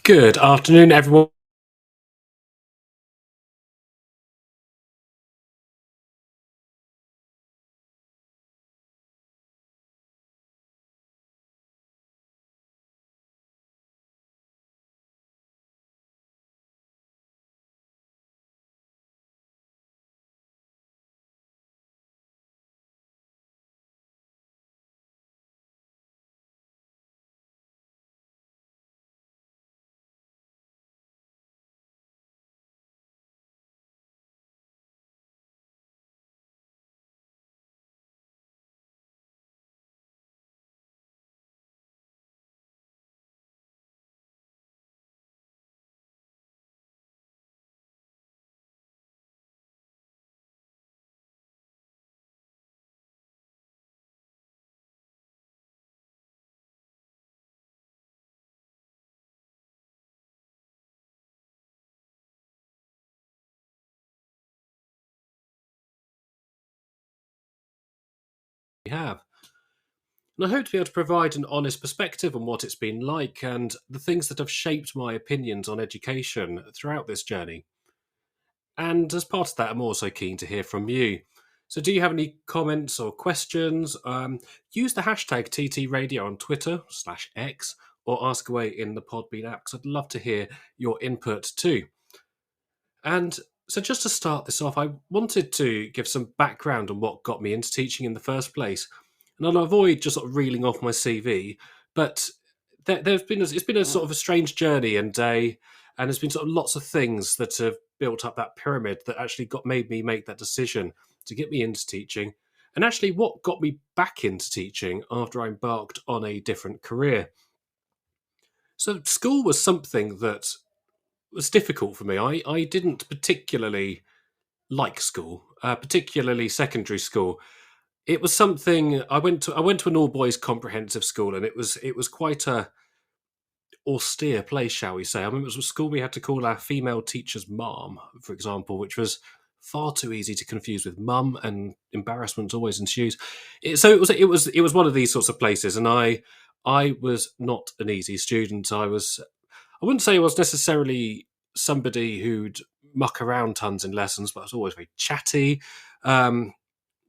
Good afternoon, everyone. We have. And I hope to be able to provide an honest perspective on what it's been like and the things that have shaped my opinions on education throughout this journey. And as part of that, I'm also keen to hear from you. So, do you have any comments or questions? Use the hashtag TTRadio on Twitter/X or ask away in the Podbean app because I'd love to hear your input too. And so, just to start this off, I wanted to give some background on what got me into teaching in the first place. And I'll avoid just sort of reeling off my CV, but there's been it's been a sort of a strange journey and there's been sort of lots of things that have built up that pyramid that actually got made me make that decision to get me into teaching. And actually, what got me back into teaching after I embarked on a different career. So, school was something that was difficult for me. I didn't particularly like school, particularly secondary school. It was something I went to an all boys comprehensive school, and it was quite a austere place, shall we say. I mean, it was a school we had to call our female teacher's mom, for example, which was far too easy to confuse with mum, and embarrassment always ensues. So it was one of these sorts of places, and I was not an easy student. I wouldn't say I was necessarily somebody who'd muck around tons in lessons, but I was always very chatty. Um,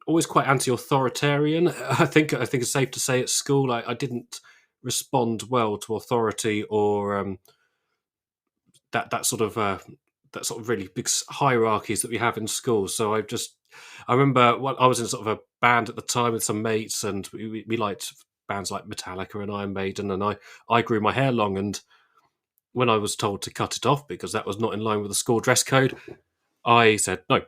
Always quite anti-authoritarian. I think it's safe to say at school I didn't respond well to authority or that that sort of uh, that sort of really big hierarchies that we have in schools. So I remember I was in sort of a band at the time with some mates, and we liked bands like Metallica and Iron Maiden, and I grew my hair long, and when I was told to cut it off because that was not in line with the school dress code, I said no,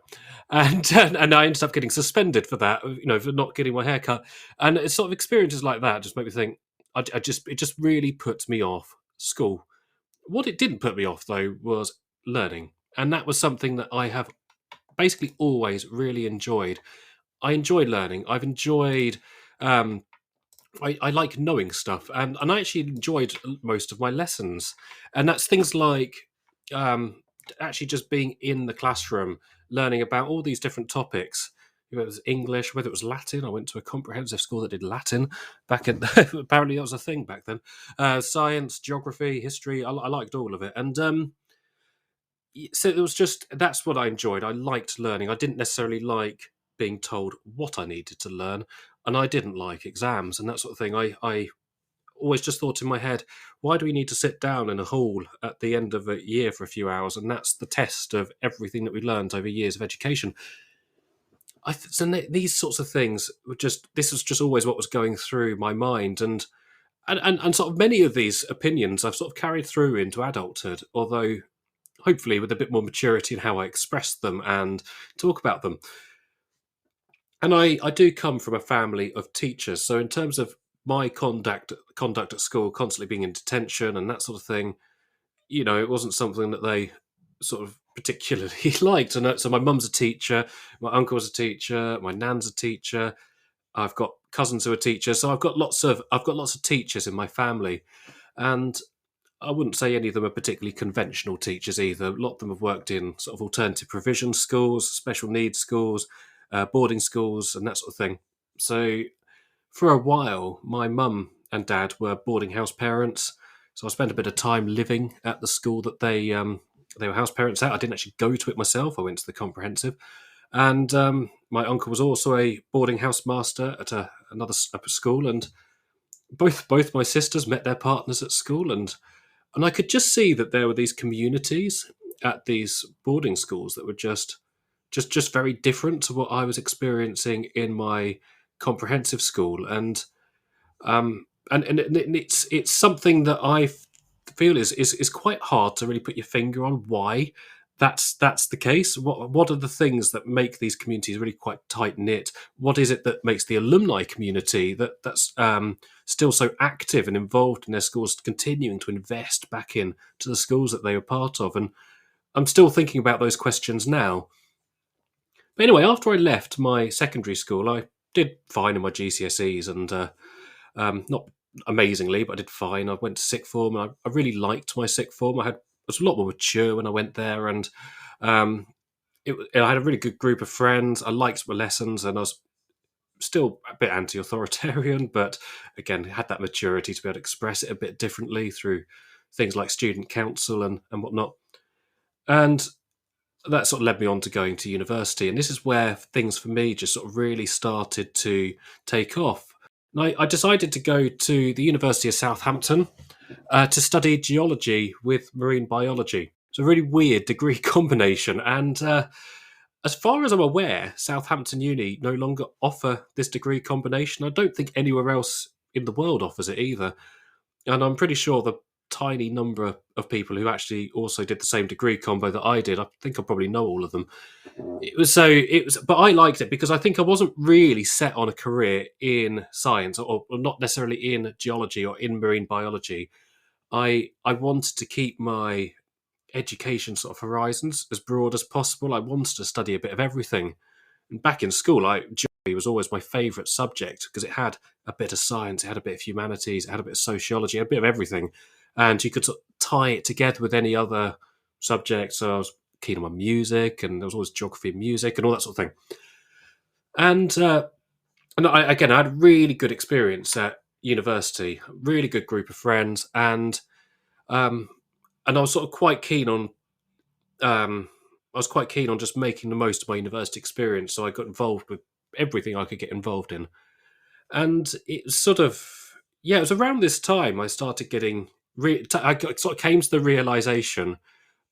and I ended up getting suspended for that, for not getting my hair cut. And it's sort of experiences like that just make me think. It just really puts me off school. What it didn't put me off though was learning, and that was something that I have basically always really enjoyed. I enjoy learning. I've enjoyed. Um, I like knowing stuff, and I actually enjoyed most of my lessons, and that's things like um, actually just being in the classroom, learning about all these different topics. Whether it was English, whether it was Latin. I went to a comprehensive school that did Latin back in. Apparently, that was a thing back then. Science, geography, history. I liked all of it, and so it was just that's what I enjoyed. I liked learning. I didn't necessarily like being told what I needed to learn, and I didn't like exams and that sort of thing. I always just thought in my head, why do we need to sit down in a hall at the end of a year for a few hours, and that's the test of everything that we learned over years of education? These sorts of things were just this was just always what was going through my mind, and sort of many of these opinions I've sort of carried through into adulthood, although hopefully with a bit more maturity in how I express them and talk about them. And I do come from a family of teachers, so in terms of my conduct at school, constantly being in detention and that sort of thing, it wasn't something that they sort of particularly liked. And so my mum's a teacher, my uncle was a teacher, my nan's a teacher. I've got cousins who are teachers, so I've got lots of teachers in my family, and I wouldn't say any of them are particularly conventional teachers either. A lot of them have worked in sort of alternative provision schools, special needs schools, boarding schools, and that sort of thing. So for a while, my mum and dad were boarding house parents. So I spent a bit of time living at the school that they were house parents at. I didn't actually go to it myself. I went to the comprehensive, and my uncle was also a boarding house master at another school, and both my sisters met their partners at school, and I could just see that there were these communities at these boarding schools that were just very different to what I was experiencing in my comprehensive school, and it's something that I feel is quite hard to really put your finger on why that's the case. What are the things that make these communities really quite tight knit? What is it that makes the alumni community that's still so active and involved in their schools, continuing to invest back in to the schools that they were part of? And I'm still thinking about those questions now. But anyway, after I left my secondary school, I did fine in my GCSEs, and not amazingly, but I did fine. I went to sixth form, and I really liked my sixth form. I was a lot more mature when I went there, and um, I had a really good group of friends. I liked my lessons, and I was still a bit anti-authoritarian, but again, had that maturity to be able to express it a bit differently through things like student council and whatnot. And that sort of led me on to going to university. And this is where things for me just sort of really started to take off. And I decided to go to the University of Southampton to study geology with marine biology. It's a really weird degree combination. And as far as I'm aware, Southampton Uni no longer offer this degree combination. I don't think anywhere else in the world offers it either. And I'm pretty sure the tiny number of people who actually also did the same degree combo that I did, I think I probably know all of them. But I liked it because I think I wasn't really set on a career in science, or not necessarily in geology or in marine biology. I wanted to keep my education sort of horizons as broad as possible. I wanted to study a bit of everything. And back in school, geography was always my favourite subject because it had a bit of science, it had a bit of humanities, it had a bit of sociology, a bit of everything, and you could sort of tie it together with any other subject. So I was keen on my music, and there was always geography and music and all that sort of thing. And I had a really good experience at university, really good group of friends, um, and I was sort of quite keen on just making the most of my university experience. So I got involved with everything I could get involved in. And it was sort of, yeah, it was around this time I started getting, sort of came to the realization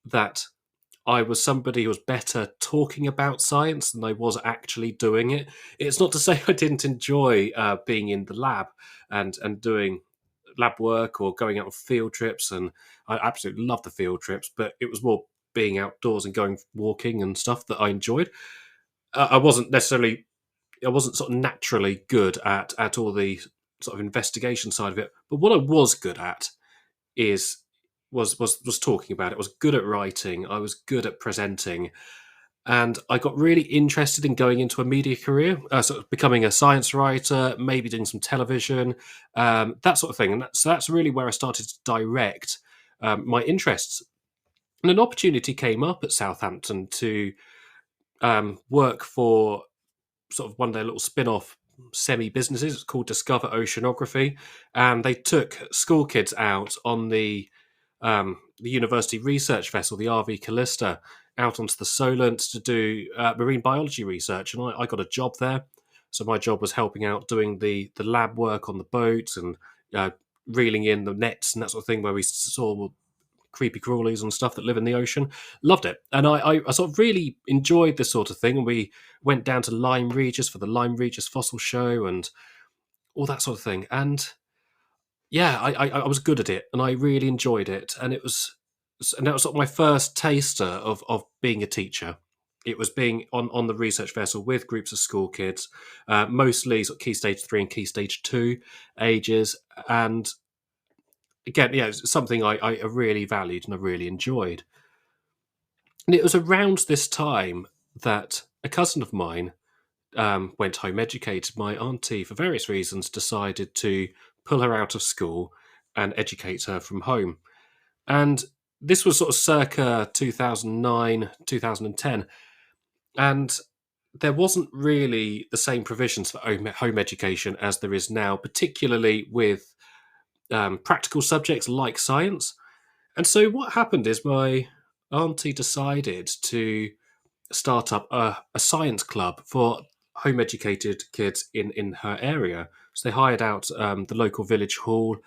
that I was somebody who was better talking about science than I was actually doing it. It's not to say I didn't enjoy being in the lab and doing lab work or going out on field trips, and I absolutely love the field trips. But it was more being outdoors and going walking and stuff that I enjoyed. I wasn't sort of naturally good at all the sort of investigation side of it. But what I was good at is was talking about it. I was good at writing. I was good at presenting, and I got really interested in going into a media career, sort of becoming a science writer, maybe doing some television, that sort of thing. And that's really where I started to direct my interests. And an opportunity came up at Southampton to work for sort of one of their little spin-off semi-businesses. It's called Discover Oceanography, and they took school kids out on the university research vessel, the RV Callista, out onto the Solent to do marine biology research, and I got a job there. So my job was helping out doing the lab work on the boat and uh, reeling in the nets and that sort of thing, where we saw creepy crawlies and stuff that live in the ocean. Loved it. And I sort of really enjoyed this sort of thing. And we went down to Lyme Regis for the Lyme Regis fossil show and all that sort of thing. And yeah, I was good at it and I really enjoyed it. And that was sort of my first taster of being a teacher. It was being on the research vessel with groups of school kids, mostly sort of key stage 3 and key stage 2 ages. And again, yeah, it's something I really valued and I really enjoyed. And it was around this time that a cousin of mine went home educated. My auntie, for various reasons, decided to pull her out of school and educate her from home. And this was sort of circa 2009, 2010. And there wasn't really the same provisions for home education as there is now, particularly with practical subjects like science. And so what happened is my auntie decided to start up a science club for home educated kids in her area. So they hired out the local village hall,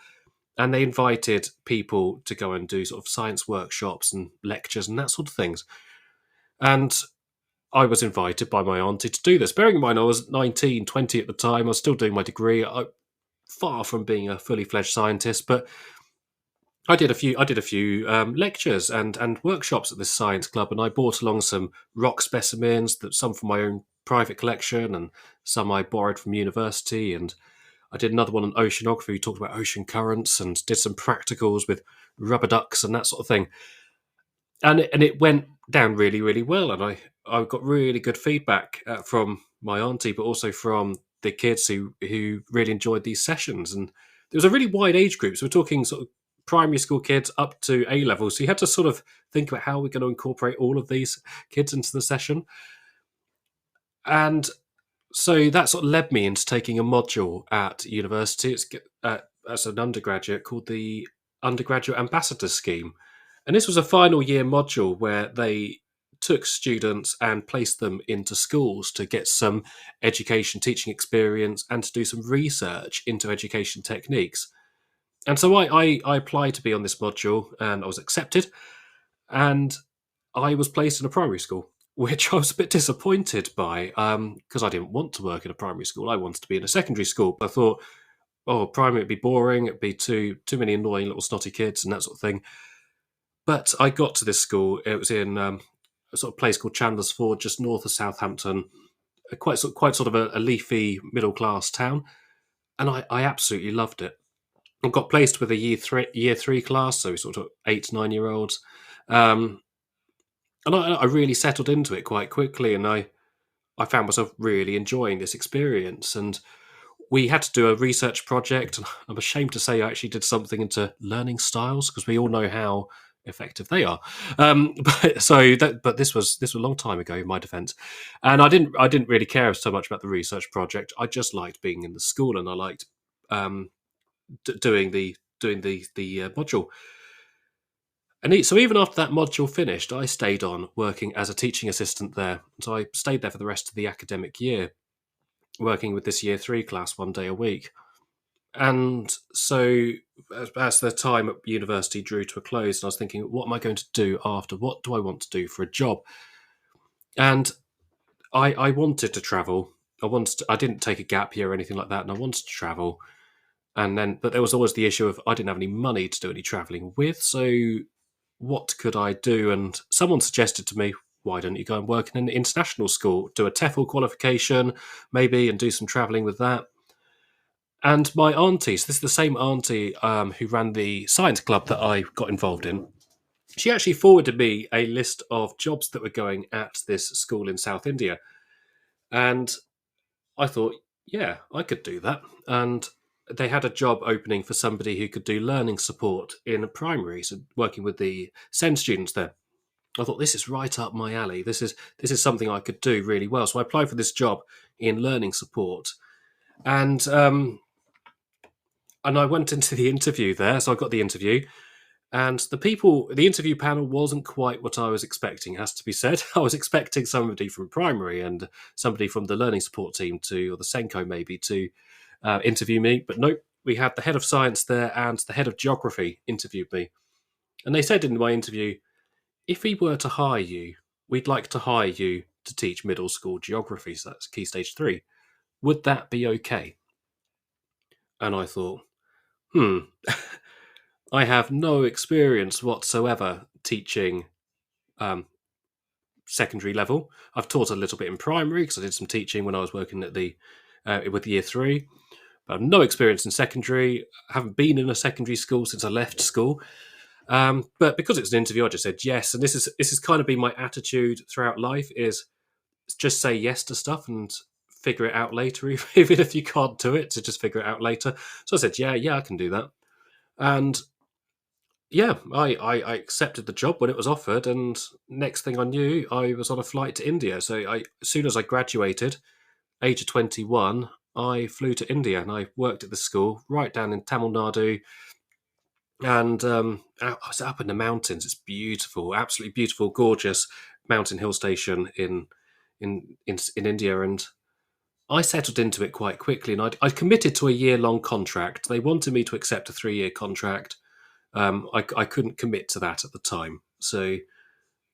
and they invited people to go and do sort of science workshops and lectures and that sort of things. And I was invited by my auntie to do this. Bearing in mind, I was 19, 20 at the time. I was still doing my degree. Far from being a fully fledged scientist, but I did a few lectures and workshops at this science club, and I brought along some rock specimens, that some from my own private collection, and some I borrowed from university. And I did another one on oceanography. We talked about ocean currents and did some practicals with rubber ducks and that sort of thing. And it went down really, really well. And I got really good feedback from my auntie, but also from the kids who really enjoyed these sessions. And there was a really wide age group. So we're talking sort of primary school kids up to A level. So you had to sort of think about how we're going to incorporate all of these kids into the session. And so that sort of led me into taking a module at university. It's as an undergraduate called the Undergraduate Ambassador Scheme. And this was a final year module where they took students and placed them into schools to get some education teaching experience and to do some research into education techniques. And so I applied to be on this module, and I was accepted, and I was placed in a primary school, which I was a bit disappointed by, because I didn't want to work in a primary school. I wanted to be in a secondary school. I thought, oh, primary would be boring. It'd be too many annoying little snotty kids and that sort of thing. But I got to this school. It was in a sort of place called Chandler's Ford, just north of Southampton, quite sort of a leafy middle class town, and I absolutely loved it. I got placed with a year three class, so sort of 8 9 year olds, um, and I really settled into it quite quickly, and I found myself really enjoying this experience. And we had to do a research project, and I'm ashamed to say I actually did something into learning styles, because we all know how effective they are. But this was a long time ago, in my defence, and I didn't really care so much about the research project. I just liked being in the school, and I liked um, doing the module. So even after that module finished, I stayed on working as a teaching assistant there. So I stayed there for the rest of the academic year, working with this year 3 class 1 day a week. And so as the time at university drew to a close, and I was thinking, what am I going to do after? What do I want to do for a job? And I wanted to travel. I didn't take a gap year or anything like that, and I wanted to travel. But there was always the issue of I didn't have any money to do any travelling with. So what could I do? And someone suggested to me, why don't you go and work in an international school, do a TEFL qualification, maybe, and do some travelling with that. And my auntie, so this is the same auntie who ran the science club that I got involved in. She actually forwarded me a list of jobs that were going at this school in South India. And I thought, yeah, I could do that. And they had a job opening for somebody who could do learning support in a primary, so working with the SEND students there. I thought, this is right up my alley. This is something I could do really well. So I applied for this job in learning support, and I went into the interview there. So I got the interview, and the interview panel wasn't quite what I was expecting, has to be said. I was expecting somebody from primary and somebody from the learning support team or the Senko maybe, to interview me. But nope, we had the head of science there and the head of geography interviewed me. And they said in my interview, if we were to hire you, we'd like to hire you to teach middle school geography. So that's Key Stage 3. Would that be okay? And I thought, I have no experience whatsoever teaching secondary level. I've taught a little bit in primary because I did some teaching when I was working at with year 3. But I've no experience in secondary. I haven't been in a secondary school since I left school. But because it's an interview, I just said yes. And this has kind of been my attitude throughout life: is just say yes to stuff and figure it out later, even if you can't do it, to just figure it out later. So I said, yeah, I can do that. And yeah, I accepted the job when it was offered, and next thing I knew, I was on a flight to India. So as soon as I graduated, age of 21, I flew to India, and I worked at the school right down in Tamil Nadu, And I was up in the mountains. It's beautiful, absolutely beautiful, gorgeous mountain hill station in India, and I settled into it quite quickly. And I'd committed to a year-long contract. They wanted me to accept a 3-year contract. I couldn't commit to that at the time. So,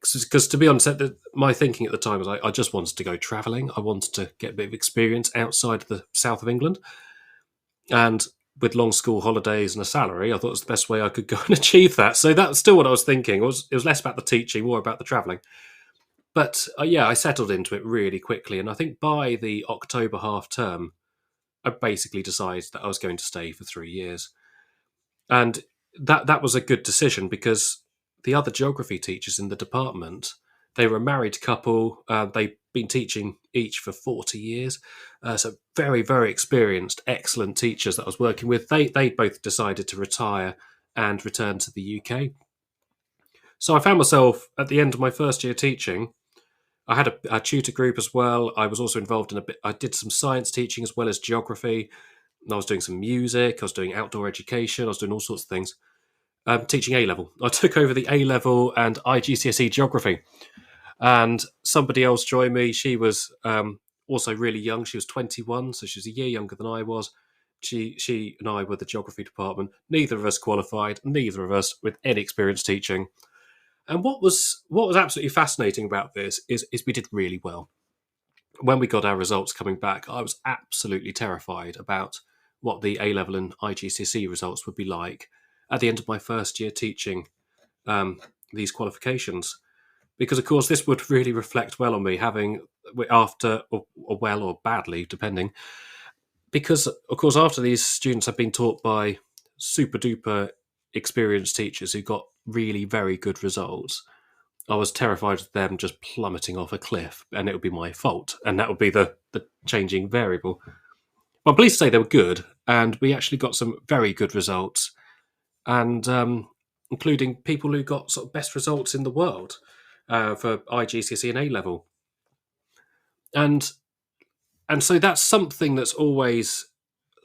because to be honest, my thinking at the time was I just wanted to go travelling. I wanted to get a bit of experience outside of the south of England. And with long school holidays and a salary, I thought it was the best way I could go and achieve that. So that's still what I was thinking. It was less about the teaching, more about the travelling. But yeah, I settled into it really quickly. And I think by the October half term, I basically decided that I was going to stay for 3 years. And that was a good decision because the other geography teachers in the department, they were a married couple. They'd been teaching each for 40 years. So very, very experienced, excellent teachers that I was working with. They both decided to retire and return to the UK. So I found myself at the end of my first year teaching. I had a tutor group as well. I was also involved in a bit. I did some science teaching as well as geography. And I was doing some music. I was doing outdoor education. I was doing all sorts of things. Teaching A level. I took over the A level and IGCSE geography, and somebody else joined me. She was also really young. She was 21, so she was a year younger than I was. She and I were the geography department. Neither of us qualified. Neither of us with any experience teaching. And what was absolutely fascinating about this is we did really well. When we got our results coming back, I was absolutely terrified about what the A level and IGCSE results would be like at the end of my first year teaching these qualifications, because of course this would really reflect well on me having after or well or badly depending, because of course after these students have been taught by super duper experienced teachers who got really very good results, I was terrified of them just plummeting off a cliff and it would be my fault, and that would be the changing variable. But I'm pleased to say they were good, and we actually got some very good results, and including people who got sort of best results in the world for IGCSE and A level, and so that's something that's always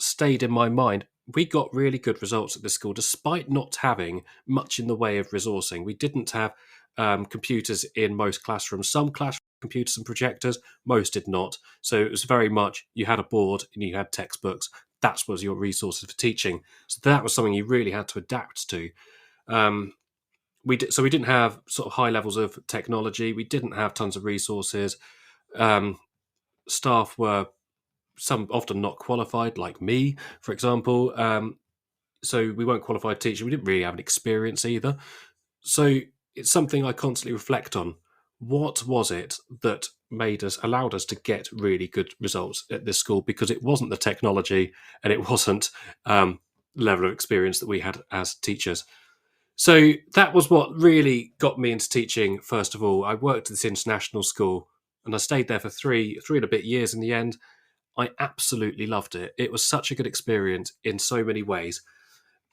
stayed in my mind. We got really good results at this school, despite not having much in the way of resourcing. We didn't have computers in most classrooms. Some classroom computers and projectors, most did not. So it was very much you had a board and you had textbooks. That was your resources for teaching. So that was something you really had to adapt to. We didn't have sort of high levels of technology. We didn't have tons of resources. Staff were some often not qualified, like me, for example. So we weren't qualified teachers. We didn't really have an experience either. So it's something I constantly reflect on. What was it that allowed us to get really good results at this school? Because it wasn't the technology and it wasn't level of experience that we had as teachers. So that was what really got me into teaching. First of all, I worked at this international school and I stayed there for three and a bit years in the end. I absolutely loved it. It was such a good experience in so many ways.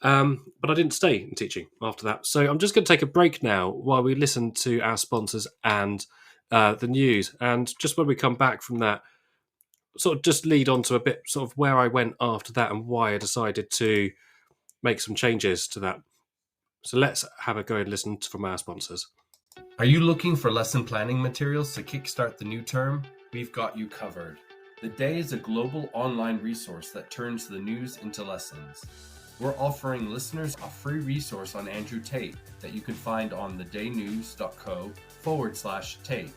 But I didn't stay in teaching after that. So I'm just going to take a break now while we listen to our sponsors and the news. And just when we come back from that, sort of just lead on to a bit sort of where I went after that and why I decided to make some changes to that. So let's have a go and listen from our sponsors. Are you looking for lesson planning materials to kickstart the new term? We've got you covered. The Day is a global online resource that turns the news into lessons. We're offering listeners a free resource on Andrew Tate that you can find on thedaynews.co/Tate.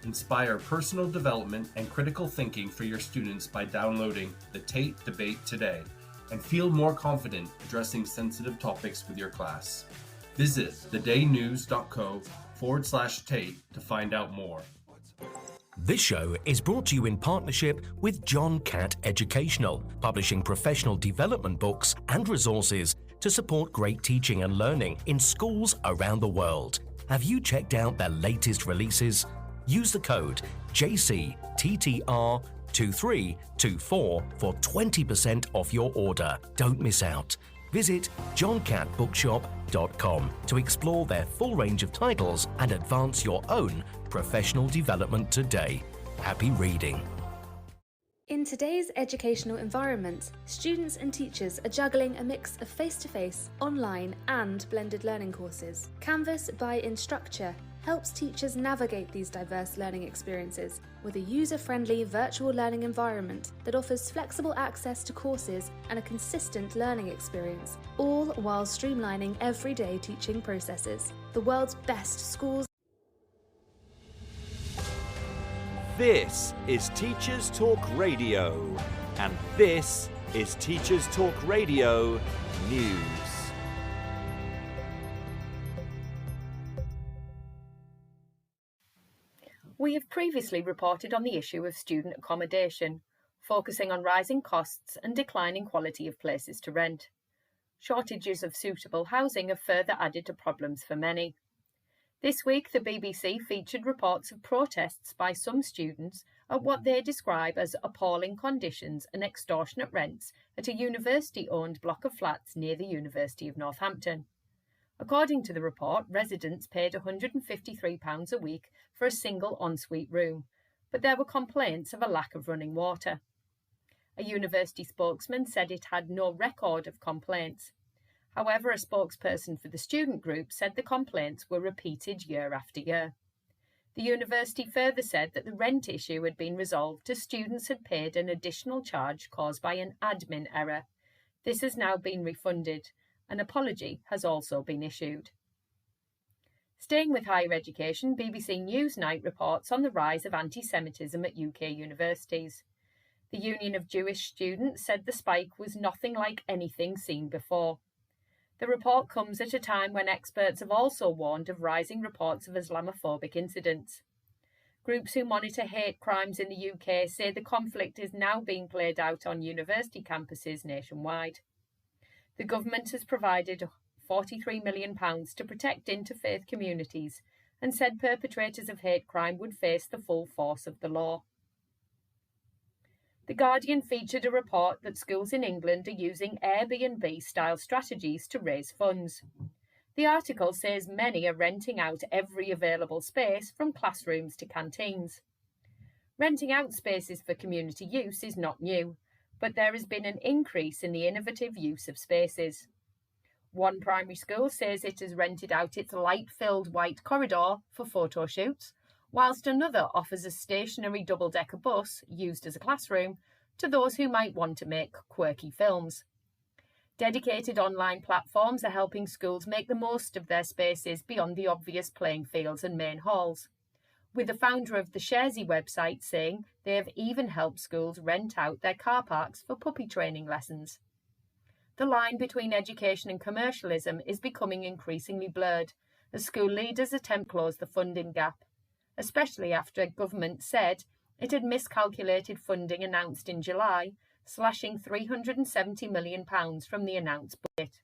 Inspire personal development and critical thinking for your students by downloading the Tate Debate today and feel more confident addressing sensitive topics with your class. Visit thedaynews.co/Tate to find out more. This show is brought to you in partnership with John Catt Educational, publishing professional development books and resources to support great teaching and learning in schools around the world. Have you checked out their latest releases? Use the code JCTTR2324 for 20% off your order. Don't miss out. Visit johncattbookshop.com to explore their full range of titles and advance your own professional development today. Happy reading. In today's educational environment, students and teachers are juggling a mix of face-to-face, online and blended learning courses. Canvas by Instructure helps teachers navigate these diverse learning experiences with a user-friendly virtual learning environment that offers flexible access to courses and a consistent learning experience, all while streamlining everyday teaching processes. The world's best schools. This is Teachers Talk Radio, and this is Teachers Talk Radio News. We have previously reported on the issue of student accommodation, focusing on rising costs and declining quality of places to rent. Shortages of suitable housing have further added to problems for many. This week, the BBC featured reports of protests by some students at what they describe as appalling conditions and extortionate rents at a university-owned block of flats near the University of Northampton. According to the report, residents paid £153 a week for a single ensuite room, but there were complaints of a lack of running water. A university spokesman said it had no record of complaints. However, a spokesperson for the student group said the complaints were repeated year after year. The university further said that the rent issue had been resolved as students had paid an additional charge caused by an admin error. This has now been refunded. An apology has also been issued. Staying with higher education, BBC Newsnight reports on the rise of anti-Semitism at UK universities. The Union of Jewish Students said the spike was nothing like anything seen before. The report comes at a time when experts have also warned of rising reports of Islamophobic incidents. Groups who monitor hate crimes in the UK say the conflict is now being played out on university campuses nationwide. The government has provided £43 million to protect interfaith communities and said perpetrators of hate crime would face the full force of the law. The Guardian featured a report that schools in England are using Airbnb-style strategies to raise funds. The article says many are renting out every available space from classrooms to canteens. Renting out spaces for community use is not new, but there has been an increase in the innovative use of spaces. One primary school says it has rented out its light-filled white corridor for photo shoots, whilst another offers a stationary double-decker bus, used as a classroom, to those who might want to make quirky films. Dedicated online platforms are helping schools make the most of their spaces beyond the obvious playing fields and main halls, with the founder of the Sharesy website saying they have even helped schools rent out their car parks for puppy training lessons. The line between education and commercialism is becoming increasingly blurred as school leaders attempt to close the funding gap, especially after government said it had miscalculated funding announced in July, slashing £370 million from the announced budget.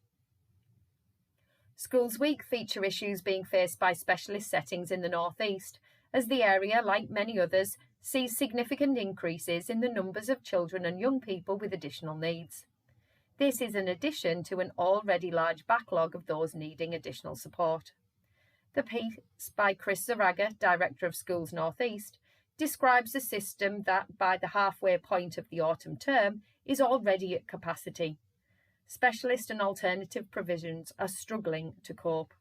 Schools Week feature issues being faced by specialist settings in the North East, as the area, like many others, sees significant increases in the numbers of children and young people with additional needs. This is in addition to an already large backlog of those needing additional support. The piece by Chris Zaraga, Director of Schools North East, describes a system that, by the halfway point of the autumn term, is already at capacity. Specialist and alternative provisions are struggling to cope.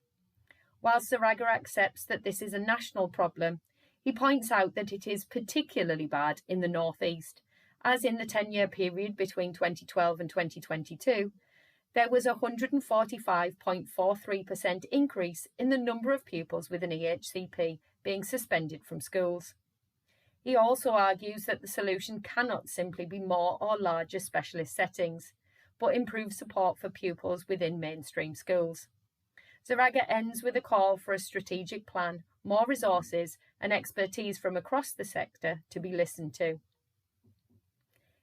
While Zaraga accepts that this is a national problem, he points out that it is particularly bad in the North East, as in the 10-year period between 2012 and 2022, there was a 145.43% increase in the number of pupils with an EHCP being suspended from schools. He also argues that the solution cannot simply be more or larger specialist settings, but improve support for pupils within mainstream schools. Zaraga ends with a call for a strategic plan, more resources, and expertise from across the sector to be listened to.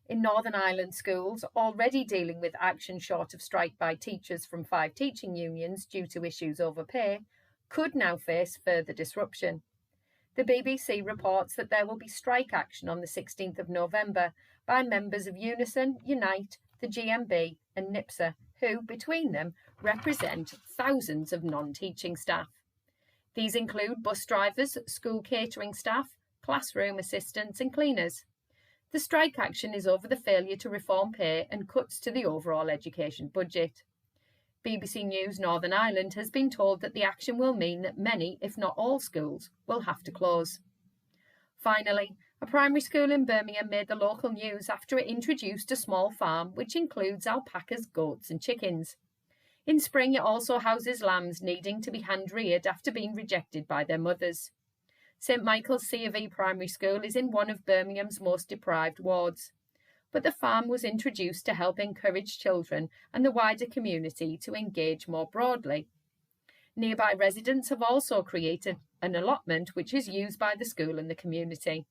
In Northern Ireland schools, already dealing with action short of strike by teachers from 5 teaching unions due to issues over pay, could now face further disruption. The BBC reports that there will be strike action on the 16th of November by members of Unison, Unite, the GMB and NIPSA, who, between them, represent thousands of non-teaching staff. These include bus drivers, school catering staff, classroom assistants and cleaners. The strike action is over the failure to reform pay and cuts to the overall education budget. BBC News Northern Ireland has been told that the action will mean that many, if not all, schools will have to close. Finally, a primary school in Birmingham made the local news after it introduced a small farm which includes alpacas, goats and chickens. In spring, it also houses lambs needing to be hand-reared after being rejected by their mothers. St Michael's C of E Primary School is in one of Birmingham's most deprived wards, but the farm was introduced to help encourage children and the wider community to engage more broadly. Nearby residents have also created an allotment which is used by the school and the community.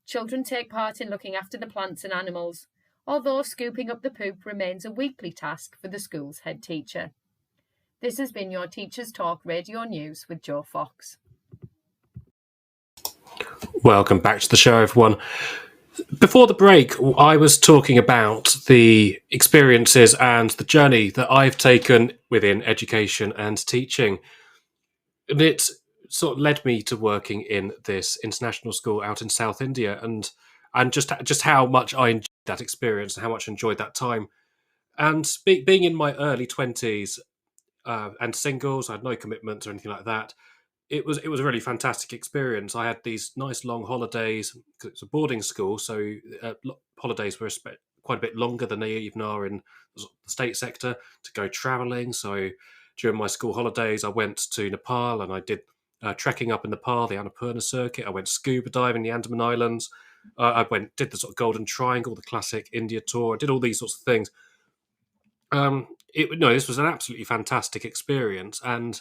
Children take part in looking after the plants and animals, although scooping up the poop remains a weekly task for the school's head teacher. This has been your Teachers Talk Radio News with Joe Fox. Welcome back to the show, everyone. Before the break, I was talking about the experiences and the journey that I've taken within education and teaching. And it sort of led me to working in this international school out in South India, and just how much I enjoyed that experience and how much I enjoyed that time. And being in my early 20s and single, so I had no commitments or anything like that, it was a really fantastic experience. I had these nice long holidays because it's a boarding school, so holidays were quite a bit longer than they even are in the state sector to go travelling. So during my school holidays, I went to Nepal and I did trekking up in Nepal, the Annapurna circuit. I went scuba diving in the Andaman Islands. Did the sort of Golden Triangle, the classic India tour. I did all these sorts of things. This was an absolutely fantastic experience, and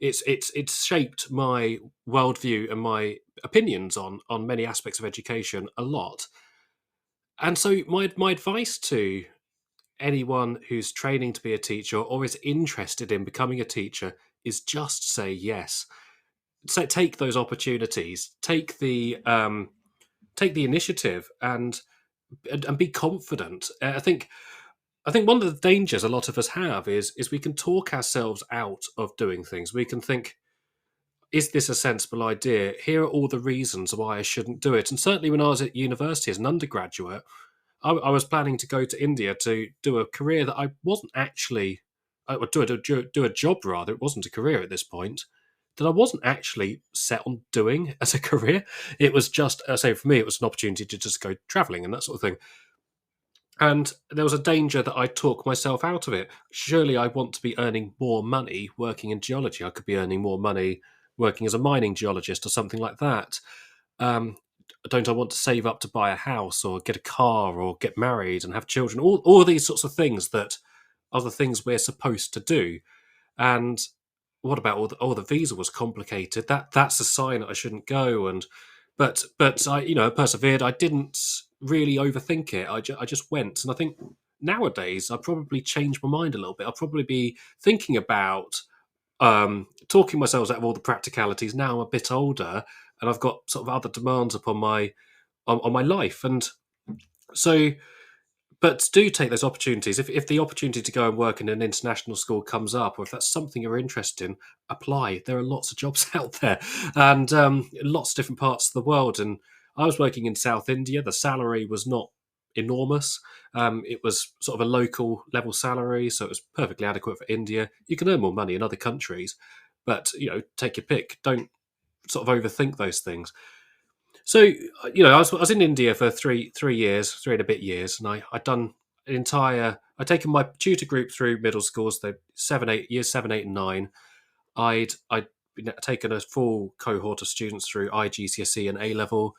it's shaped my worldview and my opinions on many aspects of education a lot. And so my advice to anyone who's training to be a teacher or is interested in becoming a teacher is just say yes. So take those opportunities, take the initiative, and be confident. I think one of the dangers a lot of us have is we can talk ourselves out of doing things. We can think, is this a sensible idea? Here are all the reasons why I shouldn't do it. And certainly when I was at university as an undergraduate, I was planning to go to India to do a career that I wasn't actually, do a job rather, it wasn't a career at this point, that I wasn't actually set on doing as a career. It was just, for me, it was an opportunity to just go travelling and that sort of thing. And there was a danger that I'd talk myself out of it. Surely I want to be earning more money working in geology. I could be earning more money working as a mining geologist or something like that. Don't I want to save up to buy a house or get a car or get married and have children? All these sorts of things that are the things we're supposed to do. And what about the visa was complicated? That's a sign that I shouldn't go. But I persevered. I didn't really overthink it. I just went. And I think nowadays I probably changed my mind a little bit. I'll probably be thinking about talking myself out of all the practicalities. Now I'm a bit older and I've got sort of other demands upon my life. And so, but do take those opportunities. If the opportunity to go and work in an international school comes up, or if that's something you're interested in, apply. There are lots of jobs out there, and lots of different parts of the world. And I was working in South India. The salary was not enormous. It was sort of a local level salary, so it was perfectly adequate for India. You can earn more money in other countries, but take your pick. Don't sort of overthink those things. So, I was in India for three and a bit years, and I'd done I'd taken my tutor group through middle schools, so years 7, 8, and 9. I'd taken a full cohort of students through IGCSE and A level,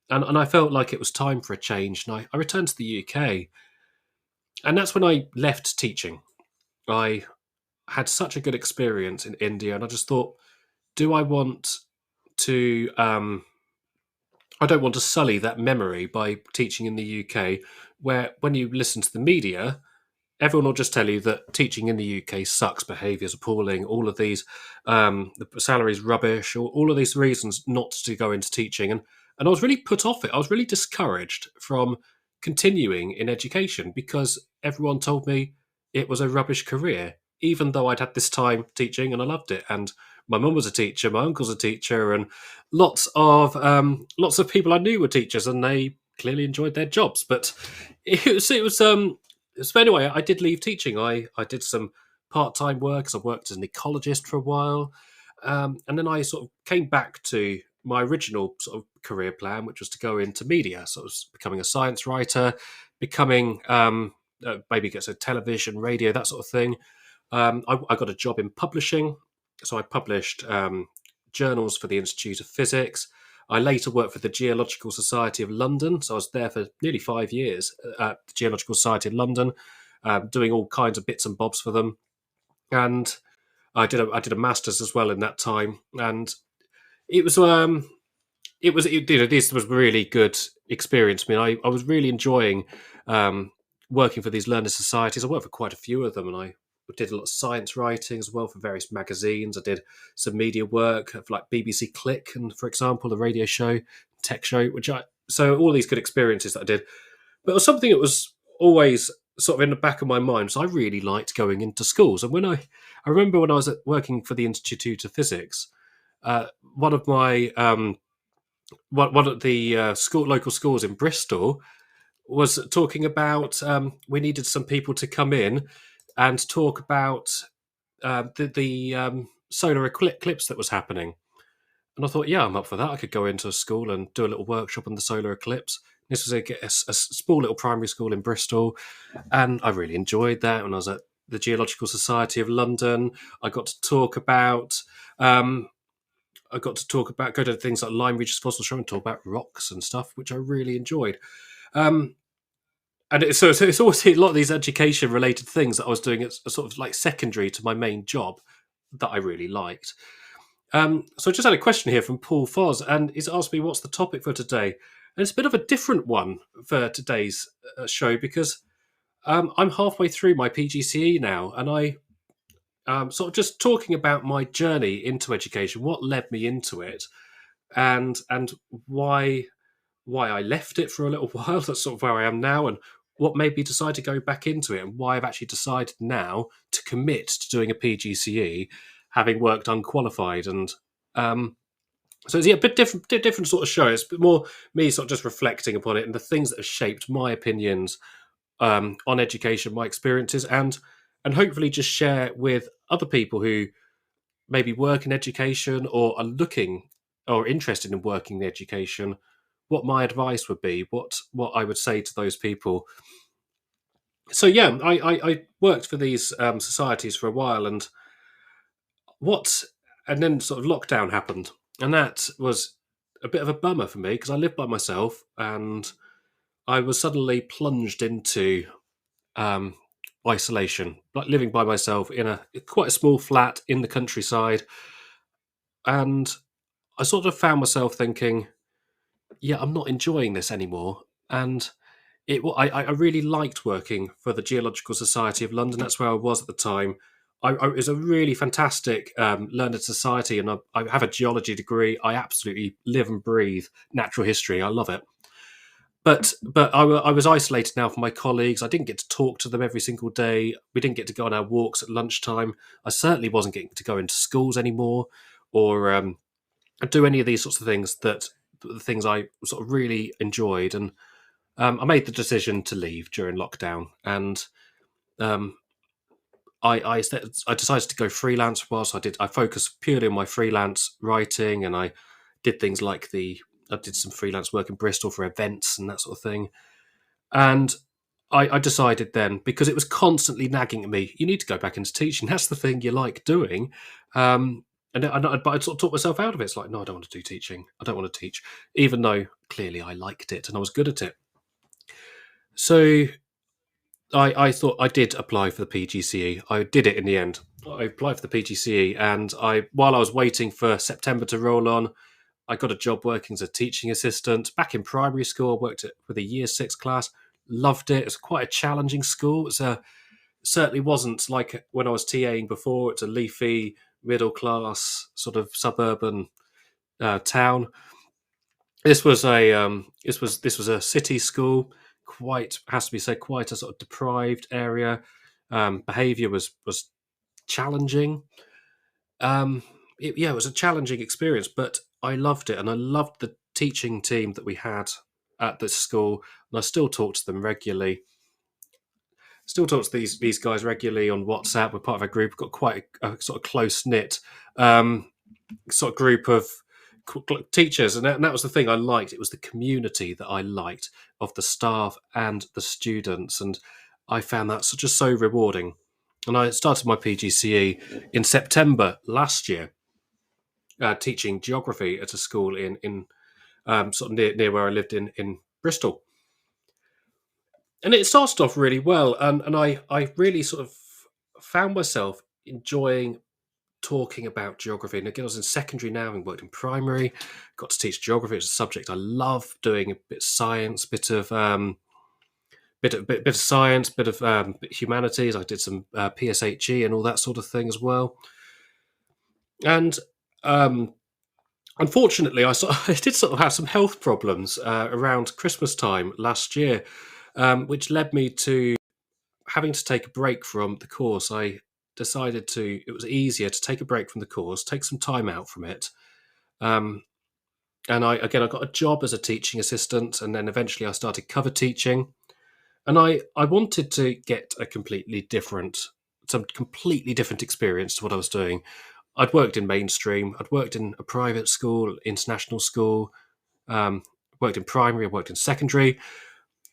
and I felt like it was time for a change, and I returned to the UK, and that's when I left teaching. I had such a good experience in India, and I just thought, do I want to? I don't want to sully that memory by teaching in the UK, where when you listen to the media, everyone will just tell you that teaching in the UK sucks, behaviour's appalling, all of these, the salary's rubbish, all of these reasons not to go into teaching. And I was really put off it. I was really discouraged from continuing in education because everyone told me it was a rubbish career, even though I'd had this time teaching and I loved it. And my mum was a teacher, my uncle's a teacher, and lots of people I knew were teachers, and they clearly enjoyed their jobs. But so anyway, I did leave teaching. I did some part-time work, as I worked as an ecologist for a while. And then I sort of came back to my original sort of career plan, which was to go into media, sort of becoming a science writer, becoming maybe get a television, radio, that sort of thing. I got a job in publishing, so I published journals for the Institute of Physics. I later worked for the Geological Society of London, so I was there for nearly 5 years at the Geological Society of London, doing all kinds of bits and bobs for them. And I did a master's as well in that time, and it was this was a really good experience. I mean, I was really enjoying working for these learner societies. I worked for quite a few of them, and I did a lot of science writing as well for various magazines. I did some media work for like BBC Click, and for example, a radio show, tech show, so all these good experiences that I did. But it was something that was always sort of in the back of my mind. So I really liked going into schools, and I remember when I was working for the Institute of Physics, one of my one of the local schools in Bristol was talking about we needed some people to come in and talk about the solar eclipse that was happening. And I thought, yeah, I'm up for that. I could go into a school and do a little workshop on the solar eclipse. This was a small little primary school in Bristol, and I really enjoyed that. When I was at the Geological Society of London, I got to talk about go to things like Lyme Regis Fossil Show and talk about rocks and stuff, which I really enjoyed. And so it's always a lot of these education related things that I was doing as sort of like secondary to my main job that I really liked. So I just had a question here from Paul Foz, and he's asked me what's the topic for today. And it's a bit of a different one for today's show because I'm halfway through my PGCE now, and I sort of just talking about my journey into education, what led me into it, and why I left it for a little while. That's sort of where I am now, and what made me decide to go back into it, and why I've actually decided now to commit to doing a PGCE, having worked unqualified. And so it's a bit different sort of show. It's a bit more me sort of just reflecting upon it and the things that have shaped my opinions on education, my experiences, and hopefully just share with other people who maybe work in education or are looking or interested in working in education, what my advice would be, what I would say to those people. So yeah, I worked for these societies for a while, and then sort of lockdown happened, and that was a bit of a bummer for me because I lived by myself, and I was suddenly plunged into isolation, like living by myself in a quite a small flat in the countryside, and I sort of found myself thinking, yeah, I'm not enjoying this anymore. And I really liked working for the Geological Society of London. That's where I was at the time. It was a really fantastic learned society, and I have a geology degree. I absolutely live and breathe natural history. I love it. But I was isolated now from my colleagues. I didn't get to talk to them every single day. We didn't get to go on our walks at lunchtime. I certainly wasn't getting to go into schools anymore, or do any of these sorts of things the things I sort of really enjoyed. And I made the decision to leave during lockdown, and um, I decided to go freelance. Whilst I focused purely on my freelance writing, and I did things like I did some freelance work in Bristol for events and that sort of thing. And I decided then, because it was constantly nagging at me, you need to go back into teaching. That's the thing you like doing. But I sort of talked myself out of it. It's like, no, I don't want to do teaching. I don't want to teach, even though clearly I liked it and I was good at it. So I thought I did apply for the PGCE. I did it in the end. I applied for the PGCE, and while I was waiting for September to roll on, I got a job working as a teaching assistant back in primary school. I worked with a year 6 class. Loved it. It was quite a challenging school. Certainly wasn't like when I was TAing before. It's a leafy, middle class, sort of suburban town. This was a city school. Quite has to be said, quite a sort of deprived area. Behaviour was challenging. It was a challenging experience, but I loved it, and I loved the teaching team that we had at the school, and I still talk to them regularly. Still talk to these guys regularly on WhatsApp. We're part of a group. We've got quite a sort of close knit sort of group of teachers, and that was the thing I liked. It was the community that I liked of the staff and the students, and I found that just so rewarding. And I started my PGCE in September last year, teaching geography at a school in sort of near where I lived in Bristol. And it started off really well, and I really sort of found myself enjoying talking about geography. And again, I was in secondary now and worked in primary, got to teach geography. It's a subject I love, doing a bit of science, bit of science, bit of humanities. I did some PSHE and all that sort of thing as well. And unfortunately, I did sort of have some health problems around Christmas time last year, which led me to having to take a break from the course. I decided it was easier to take a break from the course, take some time out from it. And I got a job as a teaching assistant, and then eventually I started cover teaching. And I wanted to get some completely different experience to what I was doing. I'd worked in mainstream, I'd worked in a private school, international school, worked in primary, I worked in secondary.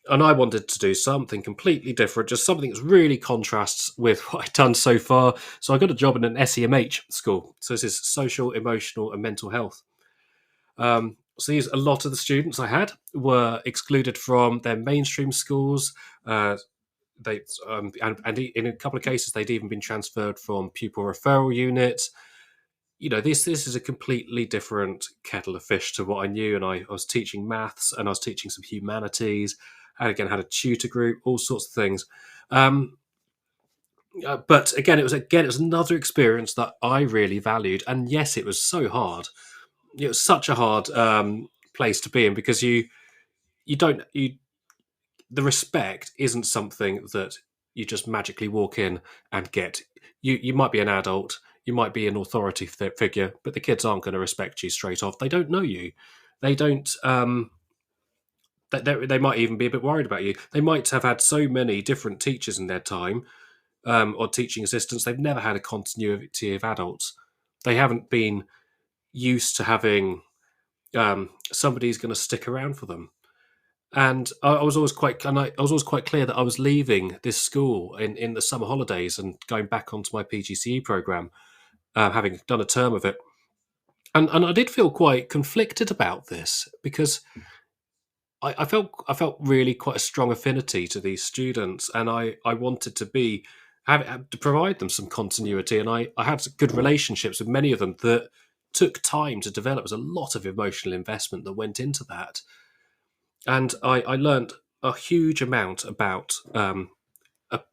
And I wanted to do something completely different, just something that really contrasts with what I'd done so far. So I got a job in an SEMH school. So this is social, emotional, and mental health. So a lot of the students I had were excluded from their mainstream schools. And in a couple of cases, they'd even been transferred from pupil referral units. This is a completely different kettle of fish to what I knew. And I was teaching maths, and I was teaching some humanities. And again, had a tutor group, all sorts of things. But again, it was another experience that I really valued. And yes, it was so hard. It was such a hard place to be in, because the respect isn't something that you just magically walk in and get. You might be an adult, you might be an authority figure, but the kids aren't going to respect you straight off. They don't know you. They don't. They might even be a bit worried about you. They might have had so many different teachers in their time, or teaching assistants. They've never had a continuity of adults. They haven't been used to having somebody's going to stick around for them. And I was always quite clear that I was leaving this school in the summer holidays and going back onto my PGCE program, having done a term of it. And I did feel quite conflicted about this, because I felt really quite a strong affinity to these students, and I wanted to have to provide them some continuity, and I had good relationships with many of them that took time to develop. There was a lot of emotional investment that went into that, and I learned a huge amount about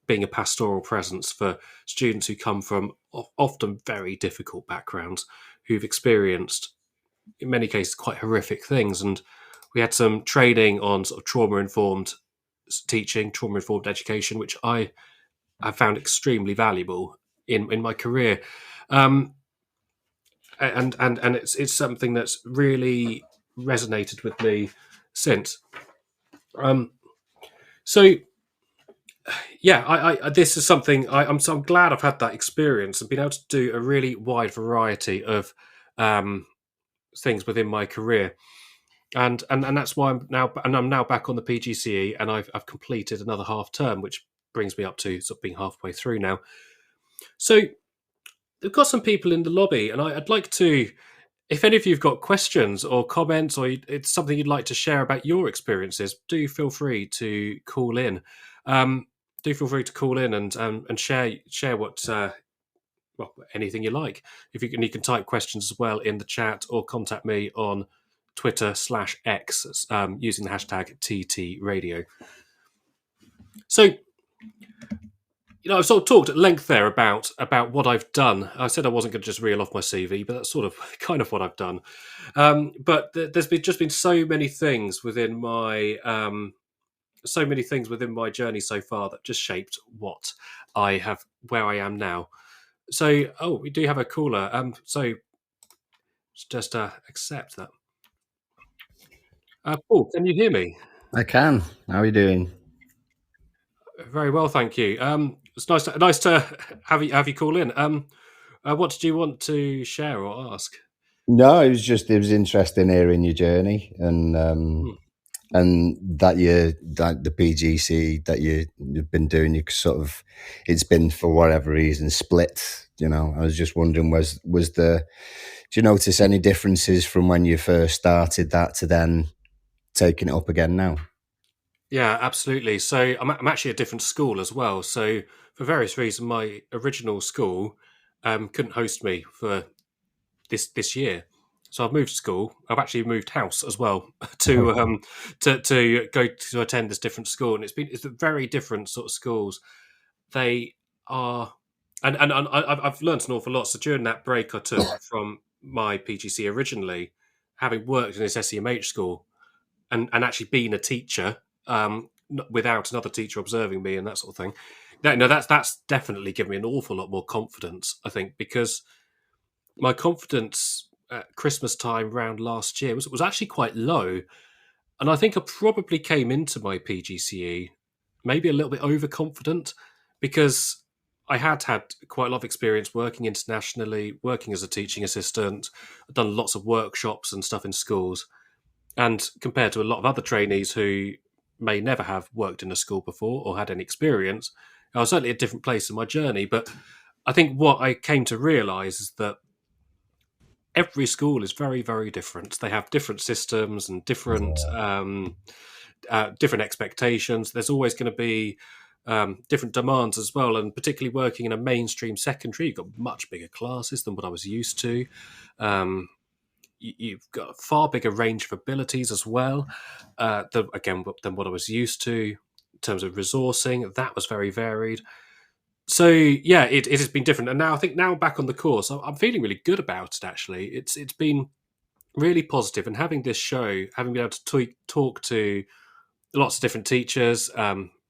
being a pastoral presence for students who come from often very difficult backgrounds, who've experienced, in many cases, quite horrific things. And we had some training on sort of trauma-informed teaching, trauma-informed education, which I found extremely valuable in my career. And it's something that's really resonated with me since. So yeah, this is something I'm glad I've had that experience and been able to do a really wide variety of things within my career. And that's why I'm now back on the PGCE, and I've completed another half term, which brings me up to sort of being halfway through now. So we've got some people in the lobby, and I'd like to, if any of you've got questions or comments, or it's something you'd like to share about your experiences, do feel free to call in. And share what anything you like. If you can type questions as well in the chat, or contact me on Twitter/X using the hashtag TTRadio. So, I've sort of talked at length there about what I've done. I said I wasn't going to just reel off my CV, but that's sort of kind of what I've done. But there's been so many things within my journey so far that just shaped where I am now. So, we do have a caller. So just accept that. Paul, can you hear me? I can. How are you doing? Very well, thank you. It's nice to have you call in. What did you want to share or ask? No, it was interesting hearing your journey Hmm. and that the PGC that you've been doing. You sort of it's been for whatever reason split. I was just wondering do you notice any differences from when you first started that to then taking it up again now? Yeah, absolutely. So I'm actually at a different school as well. So for various reasons, my original school couldn't host me for this year. So I've moved school. I've actually moved house as well to go to attend this different school, and it's a very different sort of schools. They are, and I've learned an awful lot. So during that break I took from my PGC originally, having worked in this SEMH school and actually being a teacher, without another teacher observing me and that sort of thing. That's definitely given me an awful lot more confidence. I think because my confidence at Christmas time round last year was actually quite low, and I think I probably came into my PGCE maybe a little bit overconfident because I had quite a lot of experience working internationally, working as a teaching assistant. I've done lots of workshops and stuff in schools, and compared to a lot of other trainees who may never have worked in a school before or had any experience, I was certainly at a different place in my journey. But I think what I came to realise is that every school is very, very different. They have different systems and different expectations. There's always going to be different demands as well, and particularly working in a mainstream secondary, you've got much bigger classes than what I was used to. You've got a far bigger range of abilities as well, than what I was used to in terms of resourcing. That was very varied. So yeah, it has been different, and now I think now back on the course, I'm feeling really good about it. Actually, it's been really positive, and having this show, having been able to talk to lots of different teachers,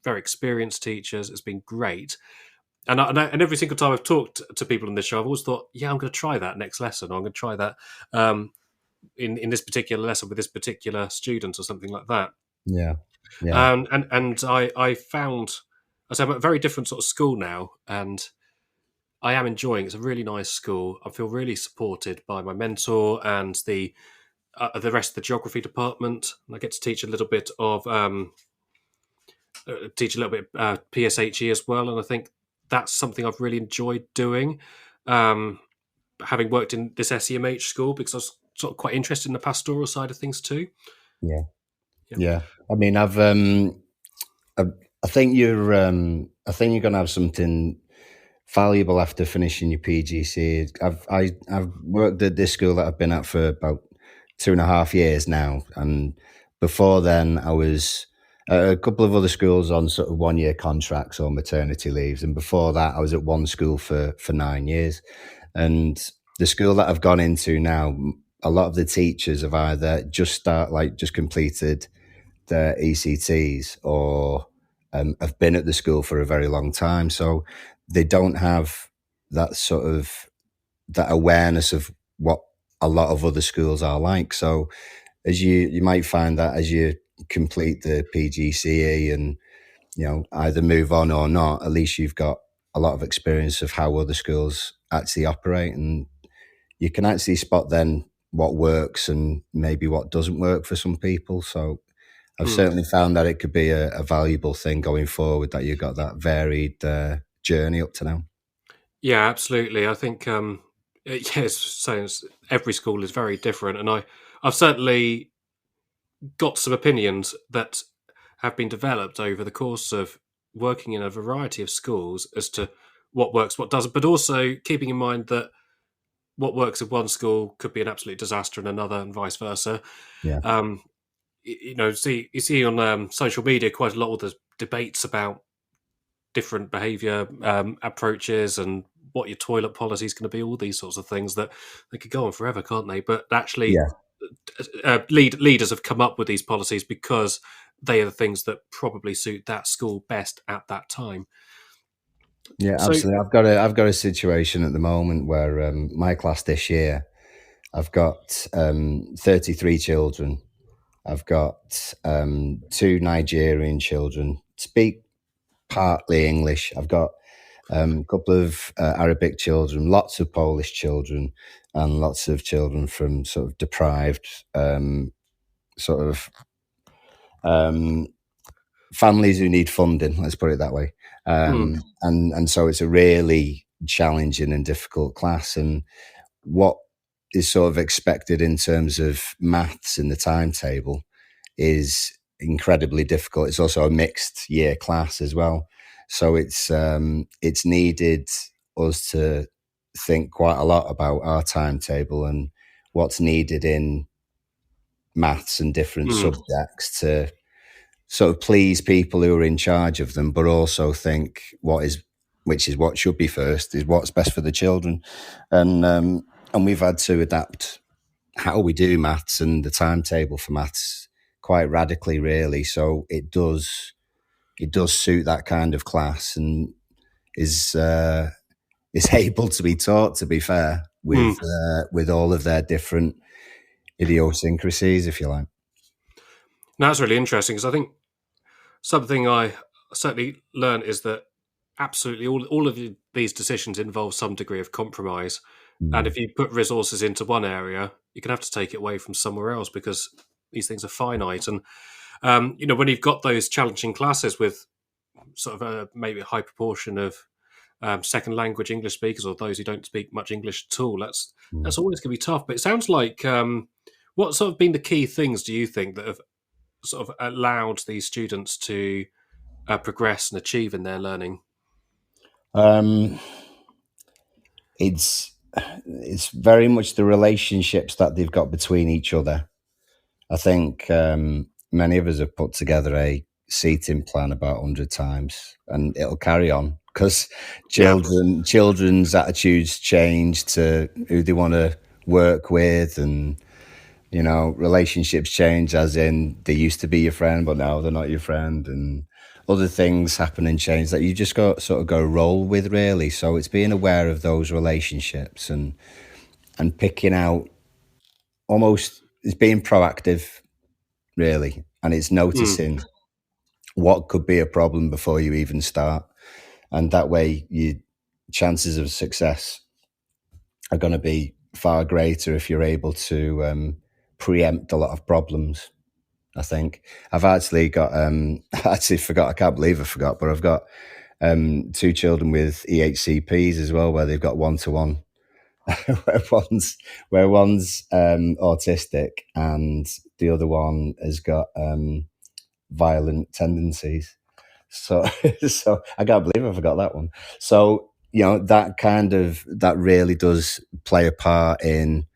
very experienced teachers, has been great. And every single time I've talked to people on this show, I've always thought, yeah, I'm going to try that next lesson, or I'm going to try that in this particular lesson with this particular student, or something like that. Yeah, yeah, And I found, I say I'm at a very different sort of school now, and I am enjoying. It's a really nice school. I feel really supported by my mentor and the rest of the geography department. And I get to teach a little bit of PSHE as well, and I think that's something I've really enjoyed doing. Having worked in this SEMH school, because I was sort of quite interested in the pastoral side of things too. yeah, Yeah. yeah. I mean, I, I think I think you're going to have something valuable after finishing your PGC. I've worked at this school that I've been at for about 2.5 years now, and before then I was at a couple of other schools on sort of 1 year contracts or maternity leaves, and before that I was at one school for 9 years. And the school that I've gone into now, a lot of the teachers have either just completed their ECTs or have been at the school for a very long time. So they don't have that sort of that awareness of what a lot of other schools are like. So as you might find that as you complete the PGCE and either move on or not, at least you've got a lot of experience of how other schools actually operate, and you can actually spot then what works and maybe what doesn't work for some people. So I've Hmm. certainly found that it could be a valuable thing going forward, that you've got that varied journey up to now. Yeah, absolutely. I think yes, so every school is very different, and I've certainly got some opinions that have been developed over the course of working in a variety of schools as to what works, what doesn't, but also keeping in mind that what works in one school could be an absolute disaster in another, and vice versa. Yeah, Um, you see on social media quite a lot of the debates about different behaviour approaches and what your toilet policy is going to be, all these sorts of things that they could go on forever, can't they? But actually, yeah, leaders have come up with these policies because they are the things that probably suit that school best at that time. yeah, So, absolutely. I've got a situation at the moment where my class this year, I've got 33 children, I've got two Nigerian children, speak partly English. I've got a couple of Arabic children, lots of Polish children, and lots of children from sort of deprived sort of families who need funding. Let's put it that way. And so it's a really challenging and difficult class. And what is sort of expected in terms of maths in the timetable is incredibly difficult. It's also a mixed year class as well, so it's needed us to think quite a lot about our timetable and what's needed in maths and different subjects to sort of please people who are in charge of them, but also think which is what should be first, is what's best for the children. And we've had to adapt how we do maths and the timetable for maths quite radically, really. So it does suit that kind of class and is able to be taught, to be fair, with all of their different idiosyncrasies, if you like. Now, that's really interesting, because I think something I certainly learned is that absolutely all of these decisions involve some degree of compromise. And if you put resources into one area, you can have to take it away from somewhere else, because these things are finite. And when you've got those challenging classes with sort of maybe a high proportion of second language English speakers, or those who don't speak much English at all, that's always going to be tough. But it sounds like what sort of been the key things, do you think, that have sort of allowed these students to progress and achieve in their learning? It's very much the relationships that they've got between each other. I think many of us have put together a seating plan about 100 times, and it'll carry on because children's attitudes change to who they want to work with, and relationships change, as in they used to be your friend but now they're not your friend, and other things happen and change that you just go roll with, really. So it's being aware of those relationships and picking out, almost, it's being proactive, really, and it's noticing what could be a problem before you even start, and that way your chances of success are going to be far greater if you're able to preempt a lot of problems. I think I've actually got I can't believe I forgot, but I've got two children with EHCPs as well, where they've got one-to-one where one's autistic and the other one has got violent tendencies. So so I can't believe I forgot that one. So that really does play a part in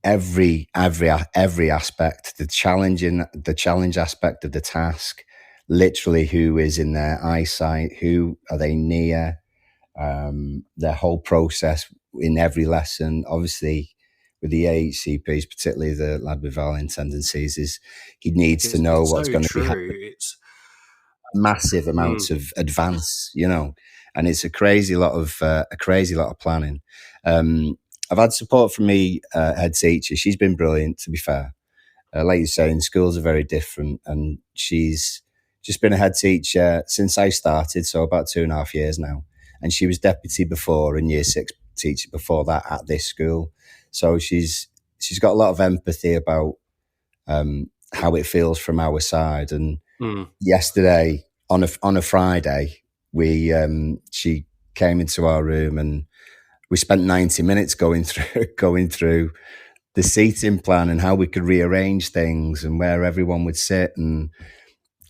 every aspect, the challenge aspect of the task, literally who is in their eyesight, who are they near, their whole process in every lesson. Obviously, with the AHCPs, particularly the lad with violent tendencies, is he needs to know what's going to be happening. It's massive amounts of advance, and it's a crazy lot of planning. I've had support from me head teacher. She's been brilliant, to be fair. Like you're saying, schools are very different, and she's just been a head teacher since I started, so about 2.5 years now. And she was deputy before and year 6 teacher before that at this school. So she's got a lot of empathy about how it feels from our side. And yesterday on a Friday, she came into our room and we spent 90 minutes going through the seating plan and how we could rearrange things and where everyone would sit. And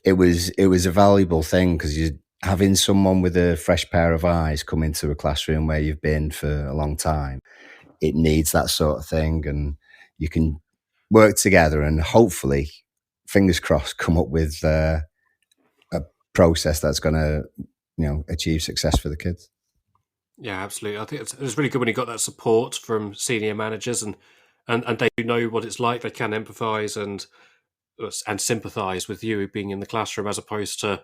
it was a valuable thing, because you're having someone with a fresh pair of eyes come into a classroom where you've been for a long time. It needs that sort of thing, and you can work together and hopefully, fingers crossed, come up with a process that's going to achieve success for the kids. Yeah, absolutely. I think it's really good when you got that support from senior managers, and they know what it's like. They can empathise and sympathise with you being in the classroom, as opposed to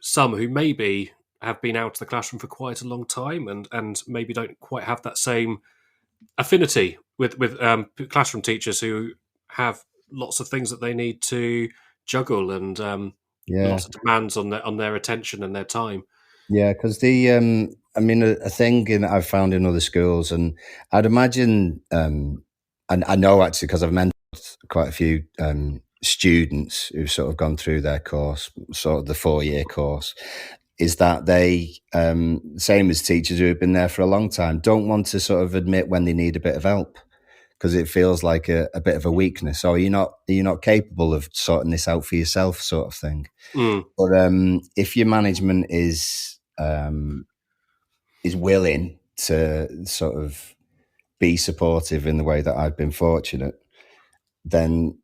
some who maybe have been out of the classroom for quite a long time and maybe don't quite have that same affinity with classroom teachers who have lots of things that they need to juggle, and Yeah, lots of demands on their attention and their time. yeah, because I mean, a thing I've found in other schools, and I'd imagine, and I know actually because I've mentored quite a few students who've sort of gone through their course, sort of the 4-year course, is that they, same as teachers who have been there for a long time, don't want to sort of admit when they need a bit of help because it feels like a bit of a weakness. Or you're not capable of sorting this out for yourself, sort of thing. Mm. But if your management is willing to sort of be supportive in the way that I've been fortunate, then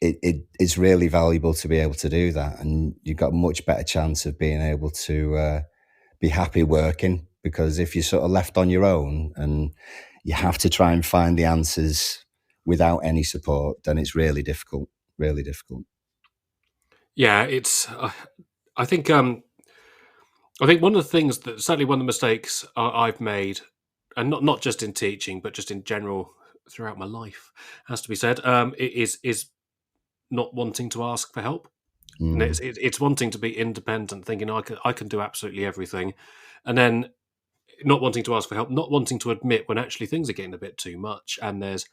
it's really valuable to be able to do that, and you've got a much better chance of being able to be happy working. Because if you're sort of left on your own and you have to try and find the answers without any support, then it's really difficult. Really difficult. Yeah, it's. I think. I think one of the things that certainly one of the mistakes I've made, and not just in teaching, but just in general throughout my life, has to be said, is not wanting to ask for help. And Mm. it's wanting to be independent, thinking I can do absolutely everything, and then not wanting to ask for help, not wanting to admit when actually things are getting a bit too much, and there's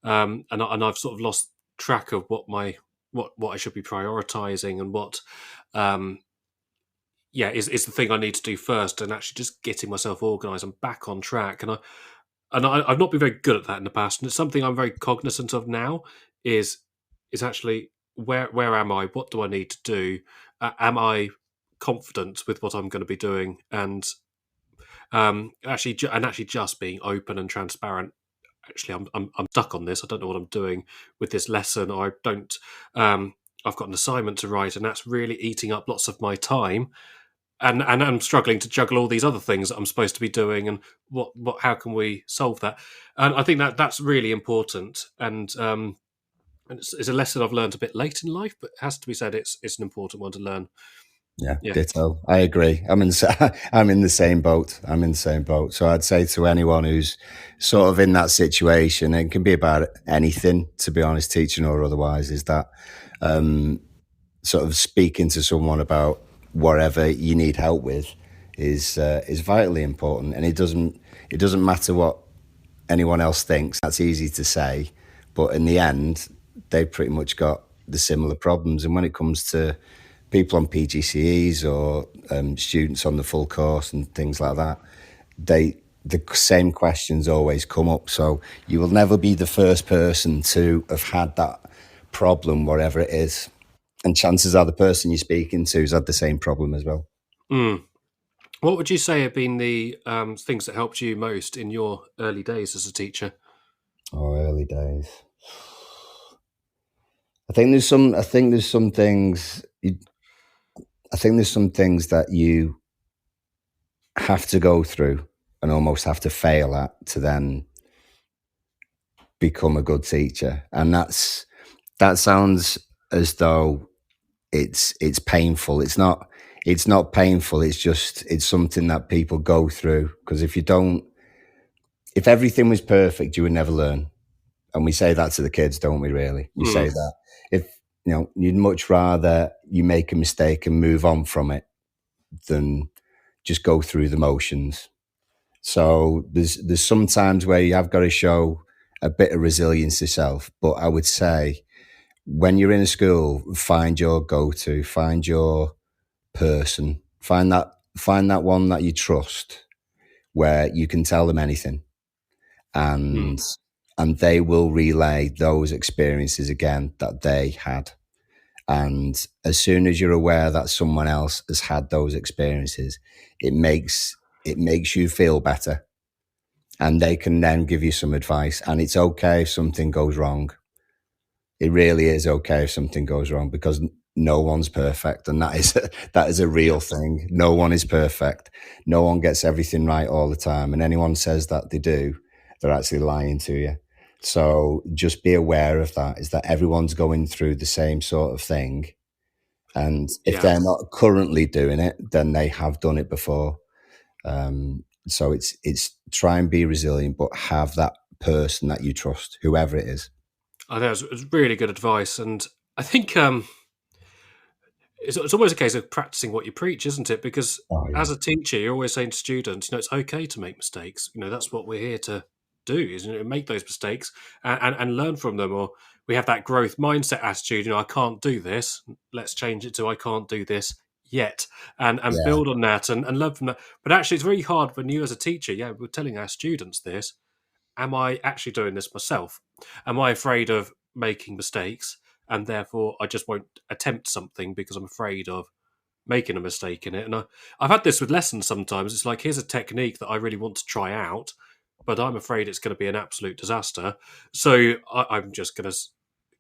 and I've sort of lost track of what I should be prioritizing, and what is the thing I need to do first, and actually just getting myself organised and back on track. I've not been very good at that in the past, and it's something I'm very cognizant of now. Is actually where am I? What do I need to do? Am I confident with what I'm going to be doing? And actually just being open and transparent. Actually, I'm stuck on this. I don't know what I'm doing with this lesson, or I don't. I've got an assignment to write, and that's really eating up lots of my time. And I'm struggling to juggle all these other things that I'm supposed to be doing, and how can we solve that? And I think that's really important, and it's a lesson I've learned a bit late in life, but it has to be said, it's an important one to learn. Yeah, Yeah. ditto. I agree. I'm in the same boat. I'm in the same boat. So I'd say to anyone who's sort of in that situation, and it can be about anything, to be honest, teaching or otherwise, is that sort of speaking to someone about whatever you need help with is vitally important. And it doesn't matter what anyone else thinks. That's easy to say, but in the end, they've pretty much got the similar problems. And when it comes to people on PGCEs or students on the full course and things like that, the same questions always come up. So you will never be the first person to have had that problem, whatever it is. And chances are the person you're speaking to has had the same problem as well. Mm. What would you say have been the things that helped you most in your early days as a teacher? Oh, early days. I think there's some. I think there's some things. I think there's some things that you have to go through and almost have to fail at to then become a good teacher. And that sounds as though it's painful. It's not. It's not painful. It's something that people go through, because if everything was perfect, you would never learn. And we say that to the kids, don't we? Really, we say that if you'd much rather you make a mistake and move on from it than just go through the motions. So there's some times where you have got to show a bit of resilience yourself. But I would say when you're in a school, find your go-to, find your person, find that one that you trust, where you can tell them anything, and they will relay those experiences again that they had. And as soon as you're aware that someone else has had those experiences, it makes you feel better, and they can then give you some advice. And it's okay if something goes wrong. It really is okay if something goes wrong, because no one's perfect, and that is a real thing. No one is perfect. No one gets everything right all the time, and anyone says that they do, they're actually lying to you. So just be aware of that, is that everyone's going through the same sort of thing. And if they're not currently doing it, then they have done it before. So it's try and be resilient, but have that person that you trust, whoever it is. I think it was really good advice, and I think it's always a case of practicing what you preach, isn't it? Because Oh yeah, as a teacher, you're always saying to students, it's okay to make mistakes. That's what we're here to do, is make those mistakes and learn from them. Or we have that growth mindset attitude. I can't do this. Let's change it to I can't do this yet, and yeah, build on that and learn from that. But actually, it's very hard when you, as a teacher, we're telling our students this. Am I actually doing this myself? Am I afraid of making mistakes? And therefore, I just won't attempt something because I'm afraid of making a mistake in it. And I've had this with lessons sometimes. It's like, here's a technique that I really want to try out, but I'm afraid it's going to be an absolute disaster. So I'm just going to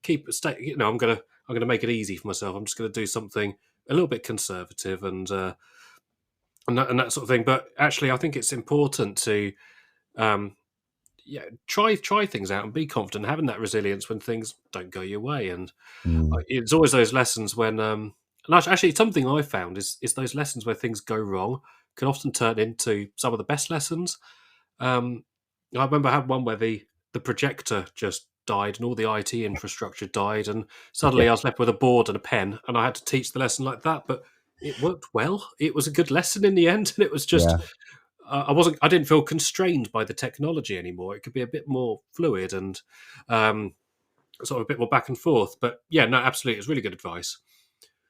keep a stay. I'm going to make it easy for myself. I'm just going to do something a little bit conservative and that sort of thing. But actually, I think it's important to um, try things out and be confident, having that resilience when things don't go your way. And mm, it's always those lessons when, and actually, something I found is those lessons where things go wrong can often turn into some of the best lessons. Um, I remember I had one where the projector just died and all the IT infrastructure died, and yeah, suddenly I was left with a board and a pen, and I had to teach the lesson like that. But it worked well. It was a good lesson in the end, and it was just yeah. I didn't feel constrained by the technology anymore. It could be a bit more fluid and um, sort of a bit more back and forth. But yeah, no, absolutely, it's really good advice.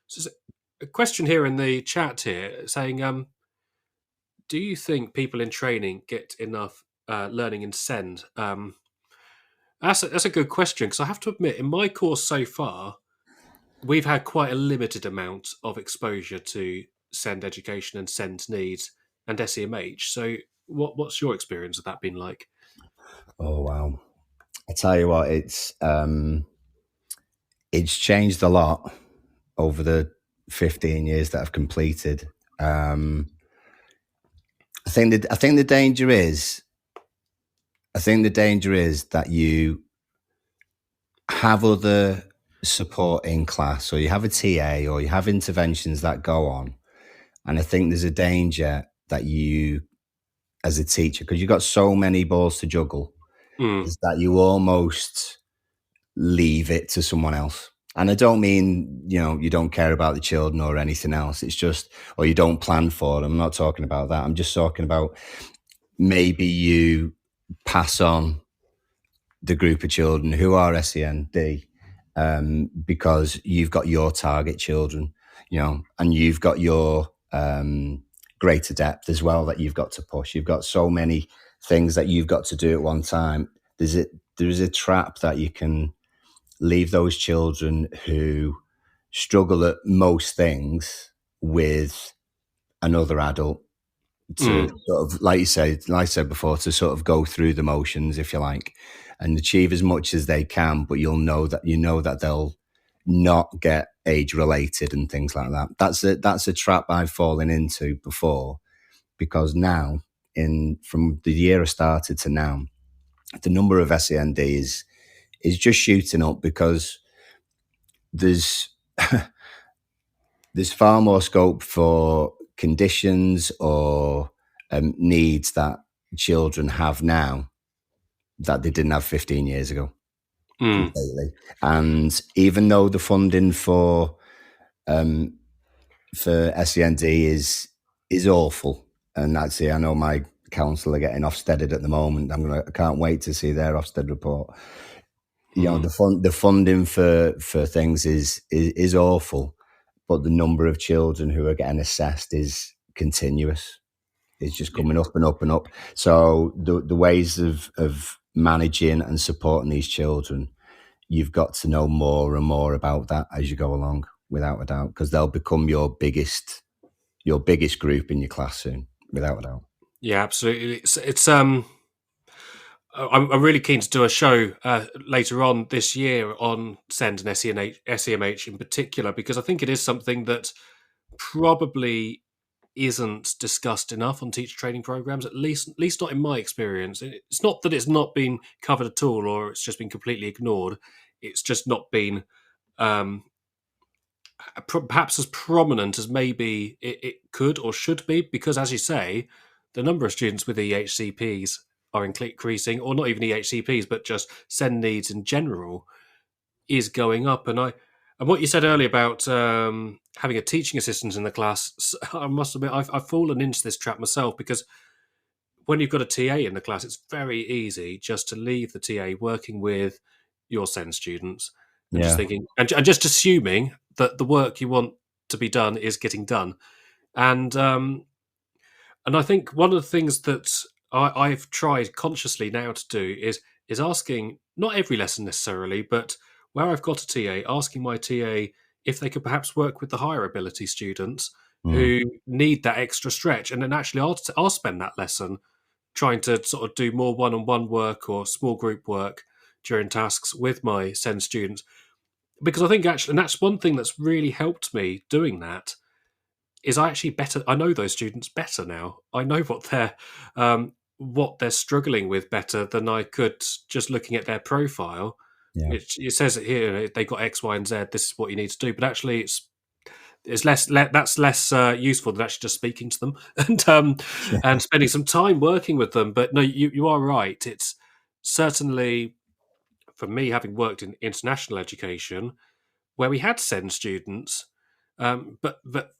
So there's a question here in the chat here saying, do you think people in training get enough learning in Send? That's a good question, because I have to admit, in my course so far, we've had quite a limited amount of exposure to Send education and Send needs and SEMH. So what's your experience of that been like? Oh wow! I tell you what, it's changed a lot over the 15 years that I've completed. Um, I think the danger is that you have other support in class, or you have a TA, or you have interventions that go on, and I think there's a danger that you, as a teacher, because you've got so many balls to juggle, Mm, is that you almost leave it to someone else. And I don't mean, you don't care about the children or anything else. It's just, or you don't plan for them. I'm not talking about that. I'm just talking about maybe you pass on the group of children who are SEND, because you've got your target children, and you've got your greater depth as well that you've got to push. You've got so many things that you've got to do at one time. There's a trap that you can leave those children who struggle at most things with another adult to mm. sort of, like I said before, to sort of go through the motions, if you like, and achieve as much as they can. But you know that they'll not get age related and things like that. That's a trap I've fallen into before, because now, in from the year I started to now, the number of SEND is just shooting up, because there's there's far more scope for conditions or needs that children have now that they didn't have 15 years ago, Mm. completely. And even though the funding um, for SEND is awful, and I know my council are getting Ofsted at the moment. I can't wait to see their Ofsted report. Mm. The funding for things is awful, but the number of children who are getting assessed is continuous. It's just Yeah, coming up and up and up. So the ways of managing and supporting these children, you've got to know more and more about that as you go along, without a doubt, because they'll become your biggest group in your class soon, without a doubt. yeah, absolutely. It's I'm really keen to do a show later on this year on Send and SEMH in particular, because I think it is something that probably isn't discussed enough on teacher training programs, at least not in my experience. It's not that it's not been covered at all, or it's just been completely ignored. It's just not been um, perhaps as prominent as maybe it could or should be, because, as you say, the number of students with EHCPs are increasing, or not even EHCPs, but just SEND needs in general. is going up. And what you said earlier about having a teaching assistant in the class, I must admit I've fallen into this trap myself, because when you've got a TA in the class, it's very easy just to leave the TA working with your SEND students and just Yeah. thinking and just assuming that the work you want to be done is getting done. And I think one of the things that I've tried consciously now to do is asking, not every lesson necessarily, but where I've got a TA, asking my TA if they could perhaps work with the higher ability students Mm. who need that extra stretch, and then actually I'll spend that lesson trying to sort of do more one-on-one work or small group work during tasks with my SEND students, because I think actually, and that's one thing that's really helped me doing that, is I know those students better now. I know what they're struggling with better than I could just looking at their profile. Yeah. It says it here, they got X, Y, and Z. This is what you need to do. But actually, it's that's less useful than actually just speaking to them and spending some time working with them. But no, you are right. It's certainly, for me, having worked in international education where we had SEND students, but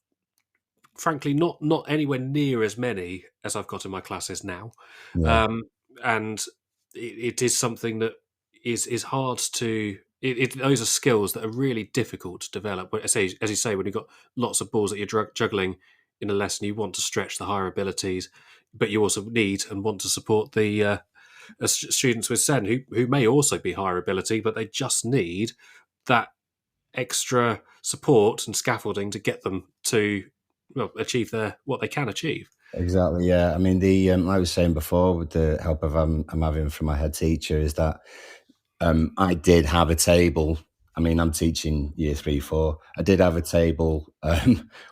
frankly not anywhere near as many as I've got in my classes now, Yeah. um, and it is something that is hard to. Those are skills that are really difficult to develop. But as you say, when you've got lots of balls that you're juggling in a lesson, you want to stretch the higher abilities, but you also need and want to support the students with SEN who may also be higher ability, but they just need that extra support and scaffolding to get them to achieve what they can achieve. Exactly. Yeah. I mean, the like I was saying before, with the help of I'm having from my head teacher, is that I did have a table. I mean, I'm teaching year 3, 4. I did have a table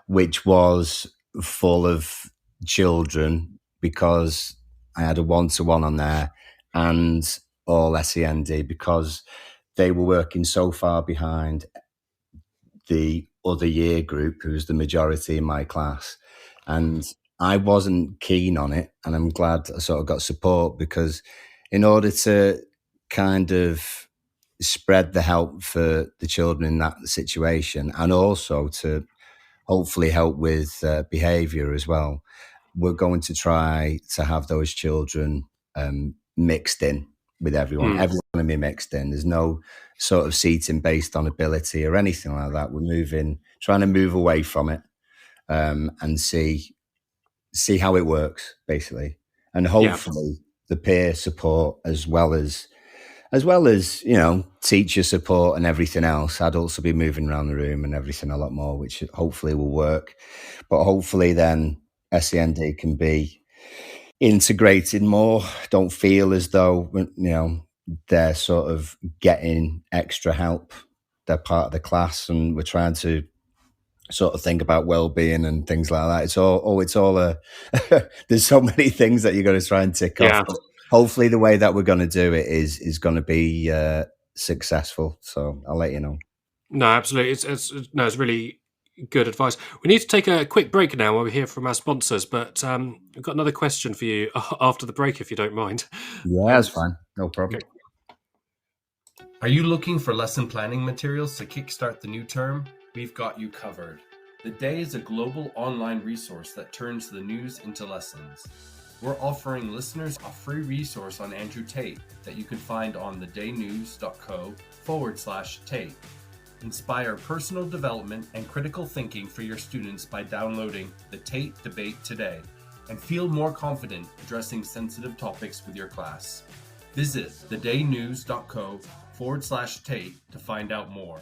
which was full of children, because I had a one-to-one on there, and all SEND, because they were working so far behind the other year group, who was the majority in my class. And I wasn't keen on it. And I'm glad I sort of got support, because in order to kind of spread the help for the children in that situation, and also to hopefully help with behavior as well, we're going to try to have those children mixed in with everyone. Mm. Everyone's going to be mixed in. There's no sort of seating based on ability or anything like that. We're trying to move away from it, and see how it works, basically. And Yeah, hopefully the peer support, as well as teacher support and everything else. Adults will be moving around the room and everything a lot more, which hopefully will work. But hopefully then SEND can be integrated more. Don't feel as though they're sort of getting extra help. They're part of the class, and we're trying to sort of think about well-being and things like that. It's all a there's so many things that you're going to try and tick off. yeah. But hopefully the way that we're going to do it is going to be successful. So I'll let you know. No, absolutely. It's really good advice. We need to take a quick break now while we hear from our sponsors, but we've got another question for you after the break, if you don't mind. Yeah, that's fine. No problem. Okay. Are you looking for lesson planning materials to kickstart the new term? We've got you covered. The Day is a global online resource that turns the news into lessons. We're offering listeners a free resource on Andrew Tate that you can find on thedaynews.co/Tate. Inspire personal development and critical thinking for your students by downloading the Tate Debate today, and feel more confident addressing sensitive topics with your class. Visit thedaynews.co/Tate to find out more.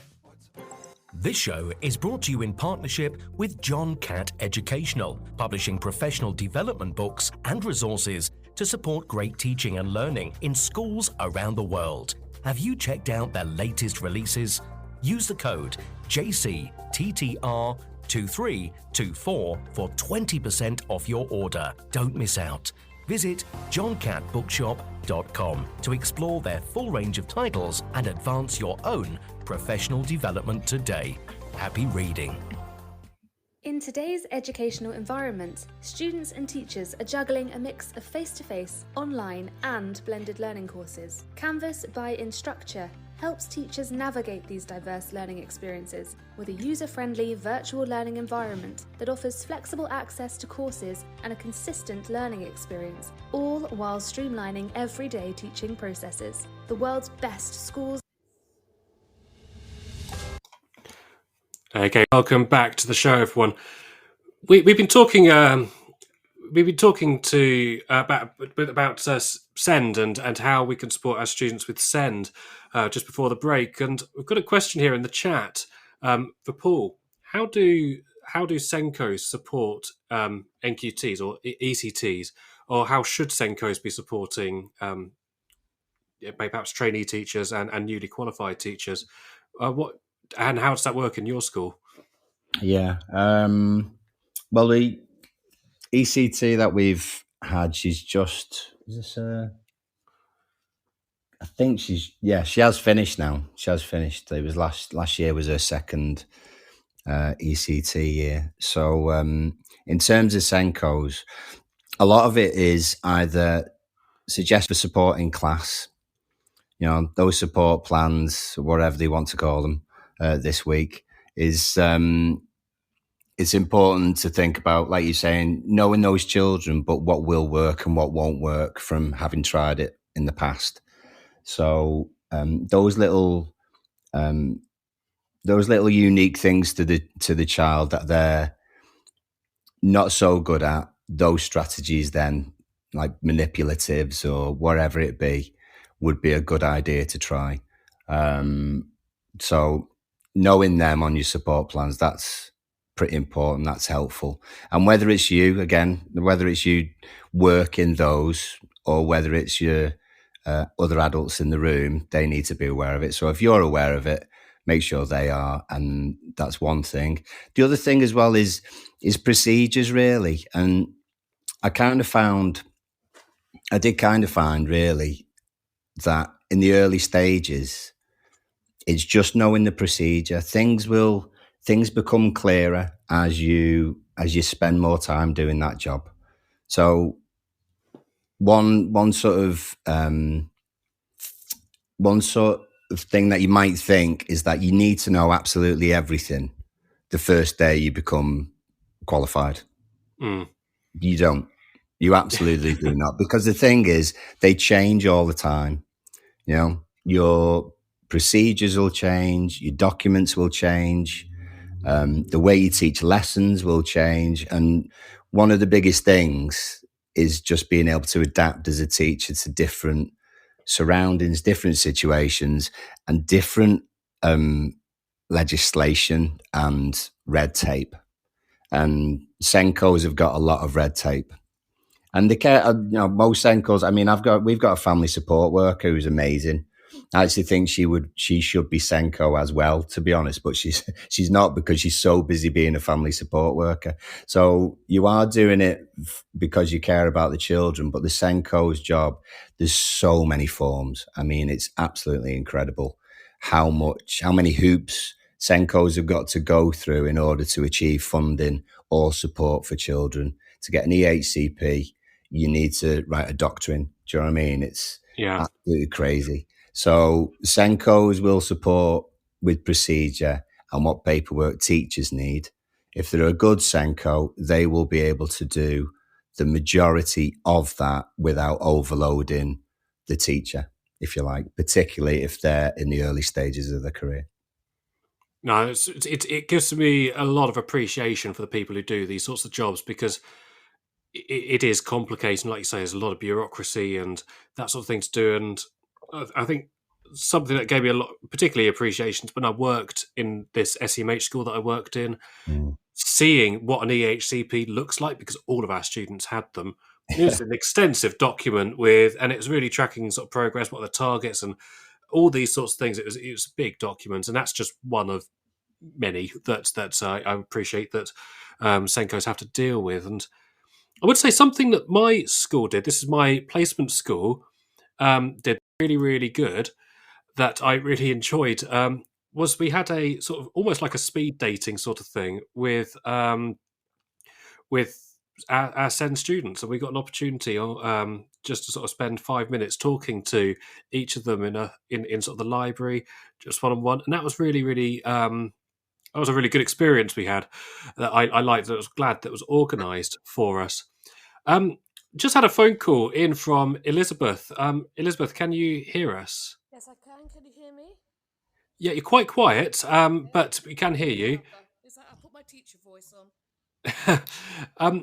This show is brought to you in partnership with John Catt Educational, publishing professional development books and resources to support great teaching and learning in schools around the world. Have you checked out their latest releases? Use the code JCTTR2324 for 20% off your order. Don't miss out. Visit johncattbookshop.com to explore their full range of titles and advance your own professional development today. Happy reading. In today's educational environment, students and teachers are juggling a mix of face-to-face, online and blended learning courses. Canvas by Instructure helps teachers navigate these diverse learning experiences with a user-friendly virtual learning environment that offers flexible access to courses and a consistent learning experience, all while streamlining everyday teaching processes. The world's best schools. Okay, welcome back to the show, everyone. We've been talking. We've been talking to about Send and how we can support our students with Send just before the break, and we've got a question here in the chat for Paul. How do Senkos support NQTs or ECTs, or how should Senkos be supporting perhaps trainee teachers and newly qualified teachers? What and how does that work in your school? Yeah. Well, the ECT that we've had, she's just. Is this? I think she has finished now. She has finished. It was last year was her second ECT year. So in terms of Senkos, a lot of it is either suggest for support in class. You know, those support plans, whatever they want to call them, this week is. It's important to think about, like you're saying, knowing those children, but what will work and what won't work from having tried it in the past. So those little unique things to the child that they're not so good at, those strategies then, like manipulatives or whatever it be, would be a good idea to try. So knowing them on your support plans, that's pretty important. That's helpful. And whether it's you working those, or whether it's your other adults in the room, they need to be aware of it. So if you're aware of it, make sure they are. And that's one thing. The other thing as well is procedures, really. And I did kind of find really that in the early stages, it's just knowing the procedure. Things become clearer as you spend more time doing that job. So one sort of thing that you might think is that you need to know absolutely everything the first day you become qualified. You don't. You absolutely do not. Because the thing is, they change all the time. You know, your procedures will change, your documents will change, the way you teach lessons will change. And one of the biggest things is just being able to adapt as a teacher to different surroundings, different situations, and different legislation and red tape. And Senkos have got a lot of red tape. And most Senkos, I mean, we've got a family support worker who's amazing. I actually think she should be Senko as well, to be honest, but she's not, because she's so busy being a family support worker. So you are doing it because you care about the children, but the Senko's job, there's so many forms. I mean, it's absolutely incredible how many hoops Senkos have got to go through in order to achieve funding or support for children. To get an EHCP, you need to write a doctrine. Do you know what I mean? It's absolutely crazy. So Senkos will support with procedure and what paperwork teachers need. If they're a good Senko, they will be able to do the majority of that without overloading the teacher, if you like, particularly if they're in the early stages of their career. No, it gives me a lot of appreciation for the people who do these sorts of jobs, because it is complicated. Like you say, there's a lot of bureaucracy and that sort of thing to do. And I think something that gave me a lot, particularly appreciation, when I worked in this SEMH school that I worked in, seeing what an EHCP looks like, because all of our students had them. It was an extensive document and it was really tracking sort of progress, what are the targets and all these sorts of things. It was a big document, and that's just one of many that I appreciate that Senkos have to deal with. And I would say something that my school did, this is my placement school, did really, really good, that I really enjoyed, was we had a sort of almost like a speed dating sort of thing with our SEND students, and we got an opportunity just to sort of spend 5 minutes talking to each of them in sort of the library, just one on one, and that was really that was a really good experience we had. That I liked. I was glad that was organised for us. Um, just had a phone call in from Elizabeth. Elizabeth, can you hear us? Yes, I can. Can you hear me? Yeah, you're quite quiet, but we can hear you. Is that? I put my teacher voice on.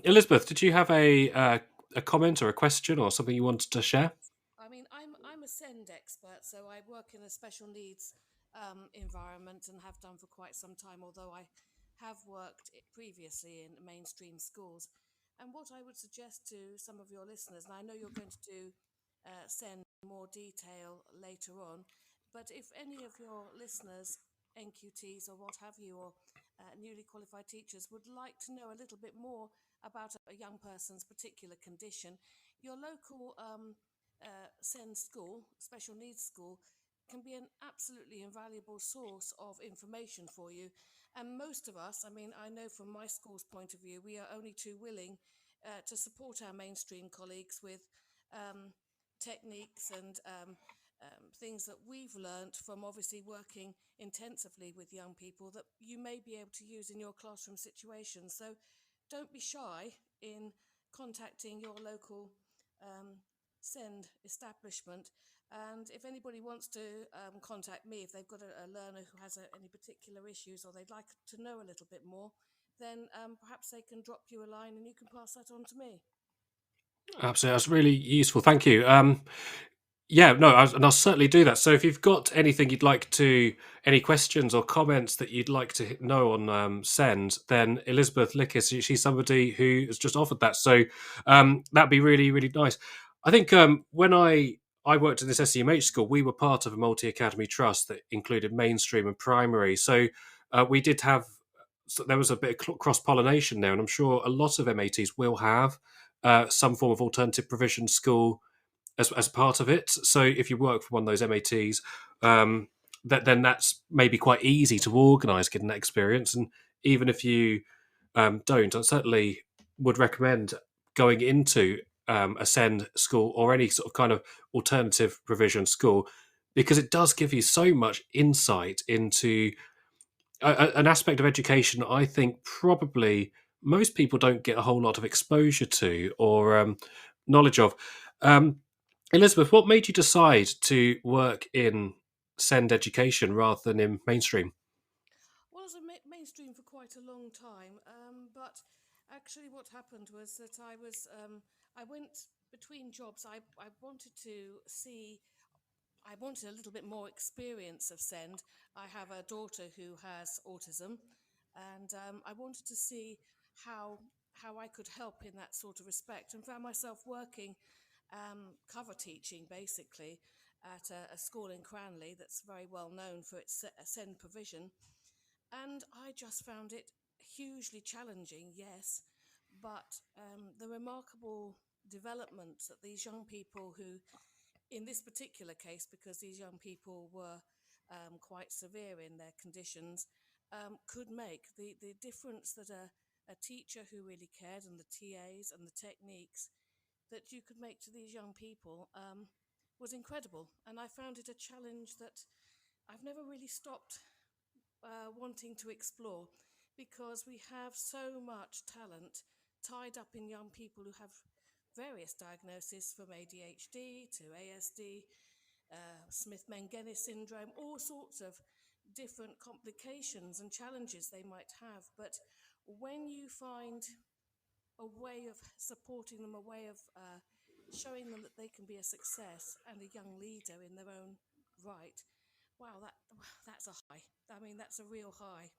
Elizabeth, did you have a comment or a question or something you wanted to share? I mean, I'm a SEND expert, so I work in a special needs environment and have done for quite some time. Although I have worked previously in mainstream schools, and what I would suggest to some of your listeners, and I know you're going to do send more detail later on, but if any of your listeners, NQTs or what have you, or newly qualified teachers would like to know a little bit more about a young person's particular condition, your local SEND school, special needs school, can be an absolutely invaluable source of information for you. And most of us, I mean, I know from my school's point of view, we are only too willing to support our mainstream colleagues with techniques and things that we've learnt from obviously working intensively with young people that you may be able to use in your classroom situations. So don't be shy in contacting your local SEND establishment. And if anybody wants to contact me, if they've got a learner who has any particular issues or they'd like to know a little bit more, then perhaps they can drop you a line and you can pass that on to me. Absolutely, that's really useful. Thank you. Yeah, no, and I'll certainly do that. So if you've got anything you'd like to, any questions or comments that you'd like to know on Send, then Elizabeth Lickiss, she's somebody who has just offered that. So that'd be really nice. I think when I worked in this SEMH school, we were part of a multi-academy trust that included mainstream and primary. So we did have, so there was a bit of cross-pollination there, and I'm sure a lot of MATs will have some form of alternative provision school as part of it. So if you work for one of those MATs, then that's maybe quite easy to organise getting that experience. And even if you don't, I certainly would recommend going into a SEND school or any sort of kind of alternative provision school, because it does give you so much insight into an aspect of education I think probably most people don't get a whole lot of exposure to or knowledge of. Um, Elizabeth, what made you decide to work in SEND education rather than in mainstream? Well, I was mainstream for quite a long time, but actually, what happened was that I went between jobs. I wanted to see. I wanted a little bit more experience of SEND. I have a daughter who has autism, and I wanted to see how I could help in that sort of respect, and found myself working cover teaching basically at a school in Cranley that's very well known for its SEND provision. And I just found it hugely challenging, yes, but the remarkable developments that these young people who, in this particular case, because these young people were quite severe in their conditions, could make the difference that a teacher who really cared and the TAs and the techniques that you could make to these young people was incredible. And I found it a challenge that I've never really stopped wanting to explore, because we have so much talent tied up in young people who have various diagnoses, from ADHD to ASD, Smith-Menkes syndrome, all sorts of different complications and challenges they might have. But when you find a way of supporting them, a way of showing them that they can be a success and a young leader in their own right, wow, that's a high. I mean, that's a real high.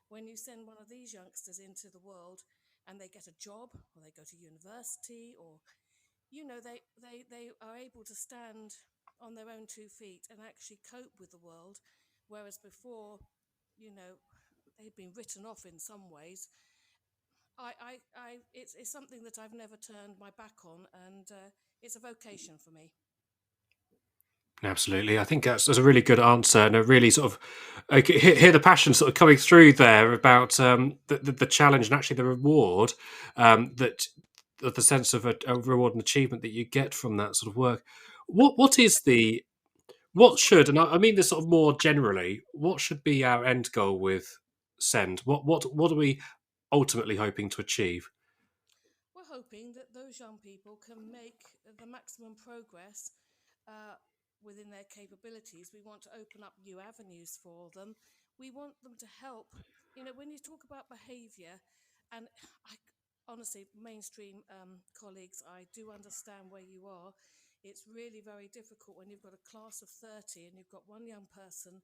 When you send one of these youngsters into the world and they get a job or they go to university, or they are able to stand on their own 2 feet and actually cope with the world, whereas before, they've been written off in some ways. It's something that I've never turned my back on, and it's a vocation for me. Absolutely. I think that's a really good answer, and a really sort of I can hear the passion sort of coming through there about the challenge and actually the reward, that the sense of a reward and achievement that you get from that sort of work. What is the what should, and I mean this sort of more generally, what should be our end goal with Send? What are we ultimately hoping to achieve? We're hoping that those young people can make the maximum progress uh, within their capabilities. We want to open up new avenues for them. We want them to help. You know, when you talk about behaviour, and I, honestly, mainstream colleagues, I do understand where you are. It's really very difficult when you've got a class of 30 and you've got one young person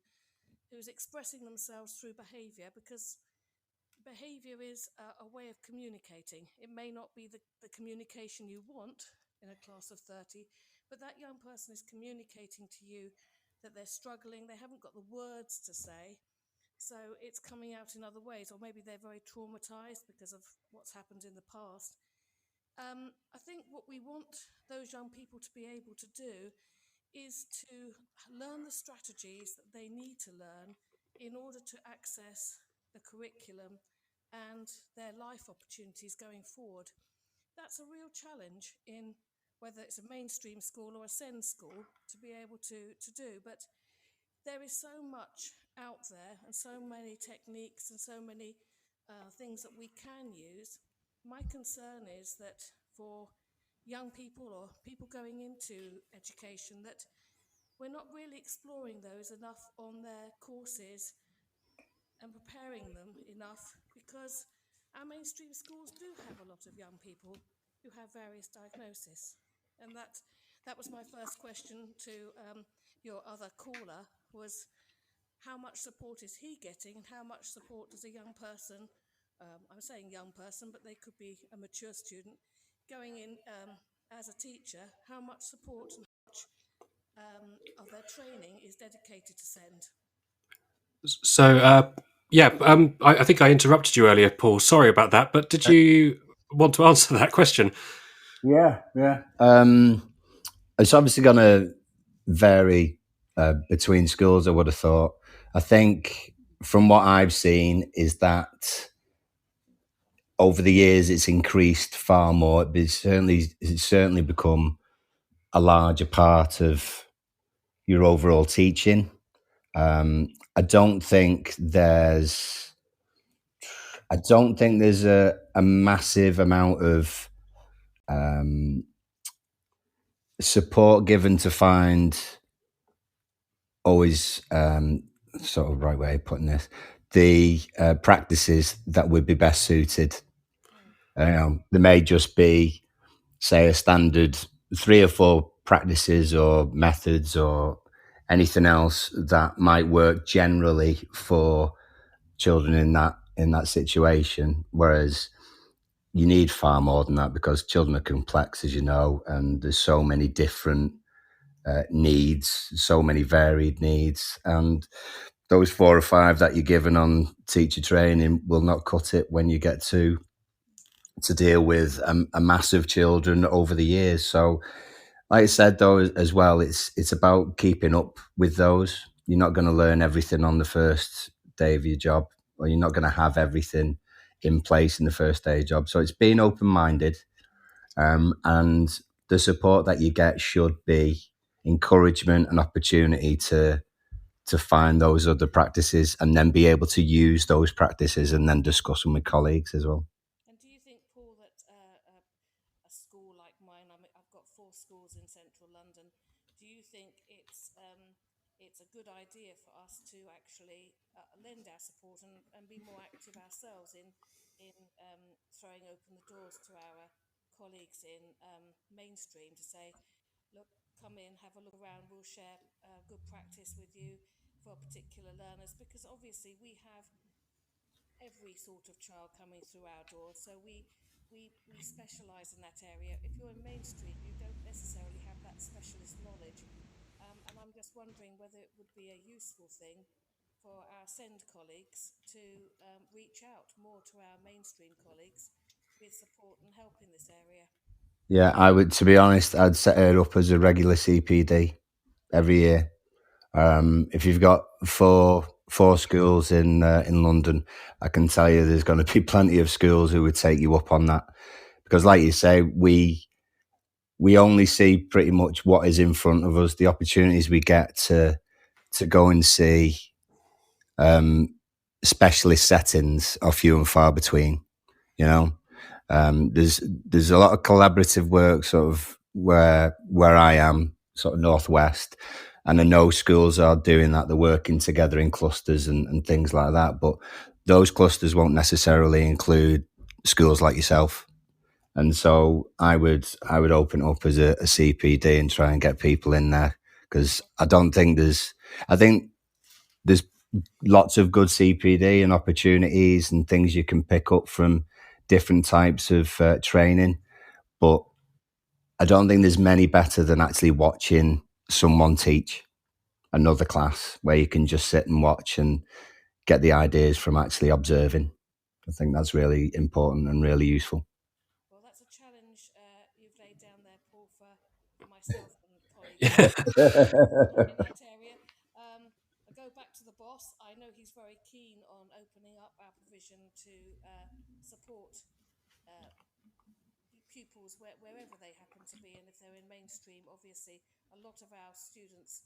who's expressing themselves through behaviour, because behavior is a way of communicating. It may not be the communication you want in a class of 30, but that young person is communicating to you that they're struggling, they haven't got the words to say, so it's coming out in other ways, or maybe they're very traumatized because of what's happened in the past. I think what we want those young people to be able to do is to learn the strategies that they need to learn in order to access the curriculum and their life opportunities going forward. That's a real challenge in whether it's a mainstream school or a SEND school to be able to do. But there is so much out there and so many techniques and so many things that we can use. My concern is that for young people or people going into education, that we're not really exploring those enough on their courses and preparing them enough, because our mainstream schools do have a lot of young people who have various diagnoses. And that was my first question to your other caller, was how much support is he getting, and how much support does a young person, I'm saying young person, but they could be a mature student, going in as a teacher, how much support and how much of their training is dedicated to SEND? So, yeah, I think I interrupted you earlier, Paul. Sorry about that, but did you want to answer that question? Yeah, yeah. It's obviously going to vary between schools, I would have thought. I think from what I've seen is that over the years it's increased far more. It's certainly become a larger part of your overall teaching. I don't think there's a massive amount of support given to find always sort of right way of putting this, the practices that would be best suited. There may just be, say, a standard 3 or 4 practices or methods or anything else that might work generally for children in that situation, whereas you need far more than that, because children are complex, as you know, and there's so many different needs, so many varied needs, and those 4 or 5 that you're given on teacher training will not cut it when you get to deal with a mass of children over the years. So, like I said, though, as well, it's about keeping up with those. You're not going to learn everything on the first day of your job, or you're not going to have everything in place in the first day of job. So it's being open minded, and the support that you get should be encouragement and opportunity to find those other practices, and then be able to use those practices and then discuss them with colleagues as well. And do you think, Paul, that a school like mine, I've got 4 schools in central London, do you think it's a good idea for us to actually lend our support and be more active ourselves in throwing open the doors to our colleagues in mainstream, to say, look, come in, have a look around, we'll share good practice with you for particular learners, because obviously we have every sort of child coming through our doors. So we specialise in that area. If you're in mainstream, you don't necessarily have that specialist knowledge. And I'm just wondering whether it would be a useful thing for our SEND colleagues to reach out more to our mainstream colleagues with support and help in this area. Yeah, I would. To be honest, I'd set her up as a regular CPD. every year. If you've got four schools in London, I can tell you there's going to be plenty of schools who would take you up on that, because, like you say, we only see pretty much what is in front of us. The opportunities we get to go and see specialist settings are few and far between. You know, there's a lot of collaborative work sort of where I am, sort of northwest, and I know schools are doing that. They're working together in clusters and things like that. But those clusters won't necessarily include schools like yourself. And so I would open up as a CPD and try and get people in there, because I think there's lots of good CPD and opportunities and things you can pick up from different types of training. But I don't think there's many better than actually watching someone teach another class, where you can just sit and watch and get the ideas from actually observing. I think that's really important and really useful. Well, that's a challenge you've laid down there, Paul, for myself and colleagues in that area. I go back to the boss. I know he's very keen on opening up our provision to support pupils wherever they happen to be, and if they're in mainstream, obviously a lot of our students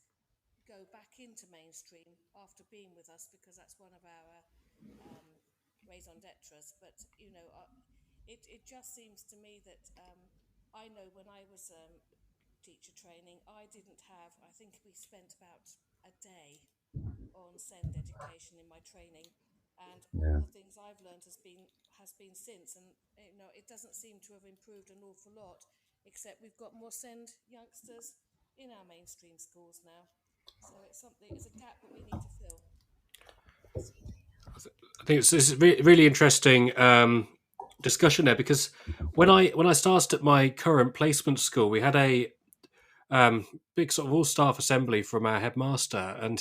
go back into mainstream after being with us, because that's one of our raison d'etres. But it just seems to me that I know when I was teacher training, I think we spent about a day on SEND education in my training, and all the things I've learned has been since, and it doesn't seem to have improved an awful lot, except we've got more SEND youngsters in our mainstream schools now. So it's a gap that we need to fill. I think this is really interesting discussion there, because when I started at my current placement school, we had a big sort of all staff assembly from our headmaster, and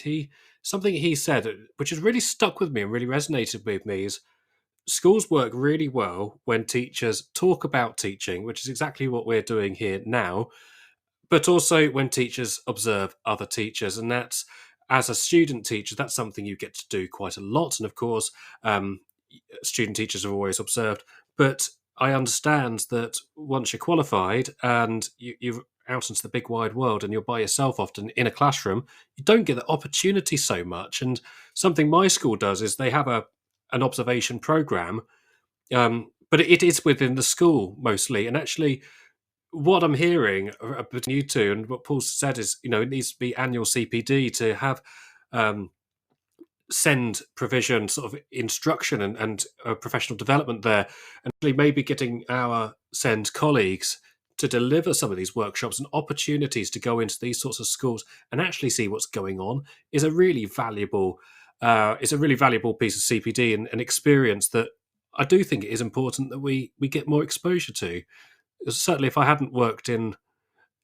something he said, which has really stuck with me and really resonated with me, is schools work really well when teachers talk about teaching, which is exactly what we're doing here now, but also when teachers observe other teachers. And that's, as a student teacher, that's something you get to do quite a lot. And of course, student teachers are always observed. But I understand that once you're qualified and you're out into the big wide world and you're by yourself often in a classroom, you don't get the opportunity so much. And something my school does is they have an observation program, but it is within the school mostly. And actually, what I'm hearing between you two and what Paul said is, it needs to be annual CPD to have SEND provision, sort of instruction and professional development there, and really maybe getting our SEND colleagues to deliver some of these workshops and opportunities to go into these sorts of schools and actually see what's going on is a really valuable piece of CPD and experience that I do think it is important that we get more exposure to. Certainly, if I hadn't worked in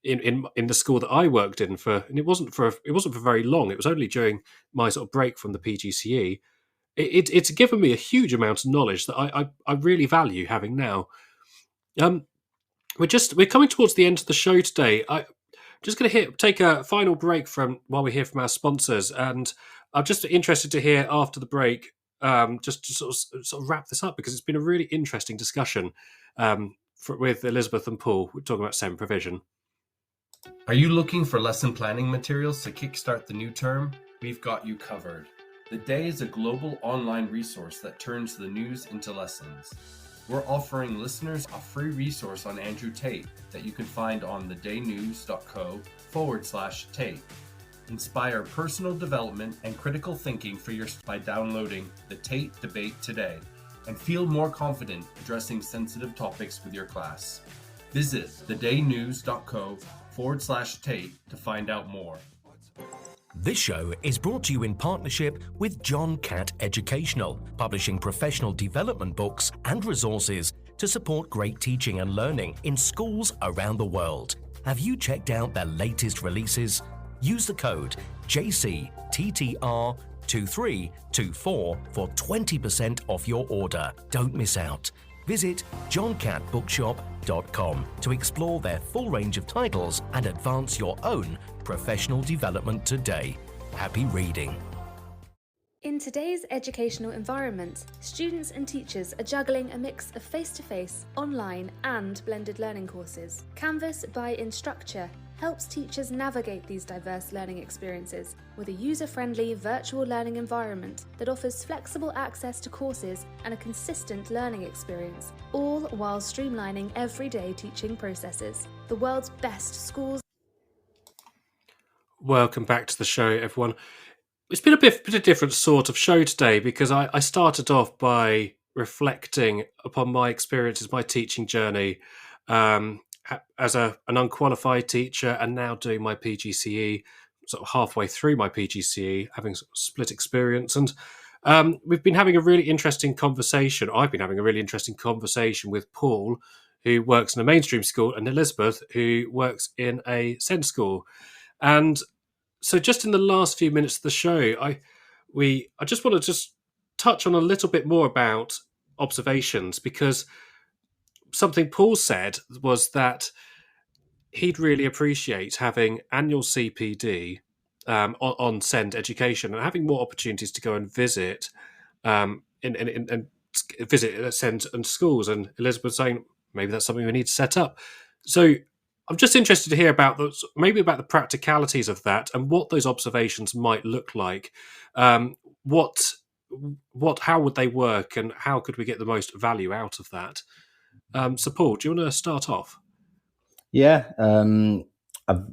the school that I worked in and it wasn't for very long. It was only during my sort of break from the PGCE. It's given me a huge amount of knowledge that I really value having now. We're coming towards the end of the show today. I'm just going to take a final break while we hear from our sponsors, and I'm just interested to hear after the break, just to sort of wrap this up, because it's been a really interesting discussion with Elizabeth and Paul. We're talking about SEND provision. Are you looking for lesson planning materials to kickstart the new term? We've got you covered. The Day is a global online resource that turns the news into lessons. We're offering listeners a free resource on Andrew Tate that you can find on thedaynews.co/Tate. Inspire personal development and critical thinking by downloading the Tate Debate today, and feel more confident addressing sensitive topics with your class. Visit thedaynews.co/Tate to find out more. This show is brought to you in partnership with John Catt Educational, publishing professional development books and resources to support great teaching and learning in schools around the world. Have you checked out their latest releases? Use the code JCTTR2324 for 20% off your order. Don't miss out. Visit johncattbookshop.co.uk. samuellickiss.com to explore their full range of titles and advance your own professional development today. Happy reading. In today's educational environment, students and teachers are juggling a mix of face-to-face, online, and blended learning courses. Canvas by Instructure helps teachers navigate these diverse learning experiences with a user-friendly virtual learning environment that offers flexible access to courses and a consistent learning experience, all while streamlining everyday teaching processes. The world's best schools. Welcome back to the show, everyone. It's been a bit of a different sort of show today because I started off by reflecting upon my experiences, my teaching journey as an unqualified teacher, and now doing my PGCE, sort of halfway through my PGCE, having sort of split experience. And we've been having a really interesting conversation. I've been having a really interesting conversation with Paul, who works in a mainstream school, and Elizabeth, who works in a SEND school. And so just in the last few minutes of the show, I just want to just touch on a little bit more about observations, because something Paul said was that he'd really appreciate having annual CPD on SEND education and having more opportunities to go and visit and visit SEND and schools. And Elizabeth saying maybe that's something we need to set up. So I'm just interested to hear about maybe about the practicalities of that and what those observations might look like. What how would they work, and how could we get the most value out of that? So Paul, do you want to start off? Yeah, I've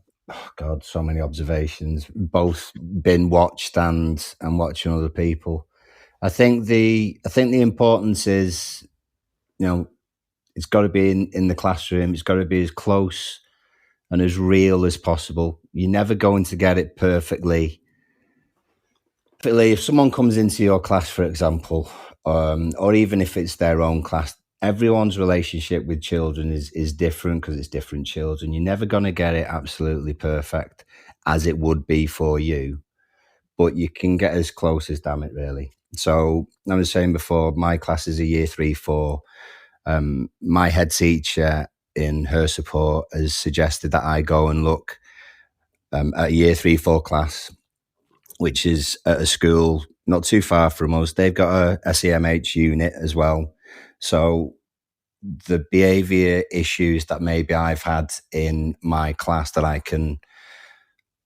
God, so many observations, both been watched and watching other people. I think the importance is, it's got to be in the classroom. It's got to be as close and as real as possible. You're never going to get it perfectly. If someone comes into your class, for example, or even if it's their own class, everyone's relationship with children is different because it's different children. You're never going to get it absolutely perfect as it would be for you, but you can get as close as damn it, really. So I was saying before, my class is a year 3-4. My head teacher in her support has suggested that I go and look at a year 3-4 class, which is at a school not too far from us. They've got a SEMH unit as well. So the behaviour issues that maybe I've had in my class that I can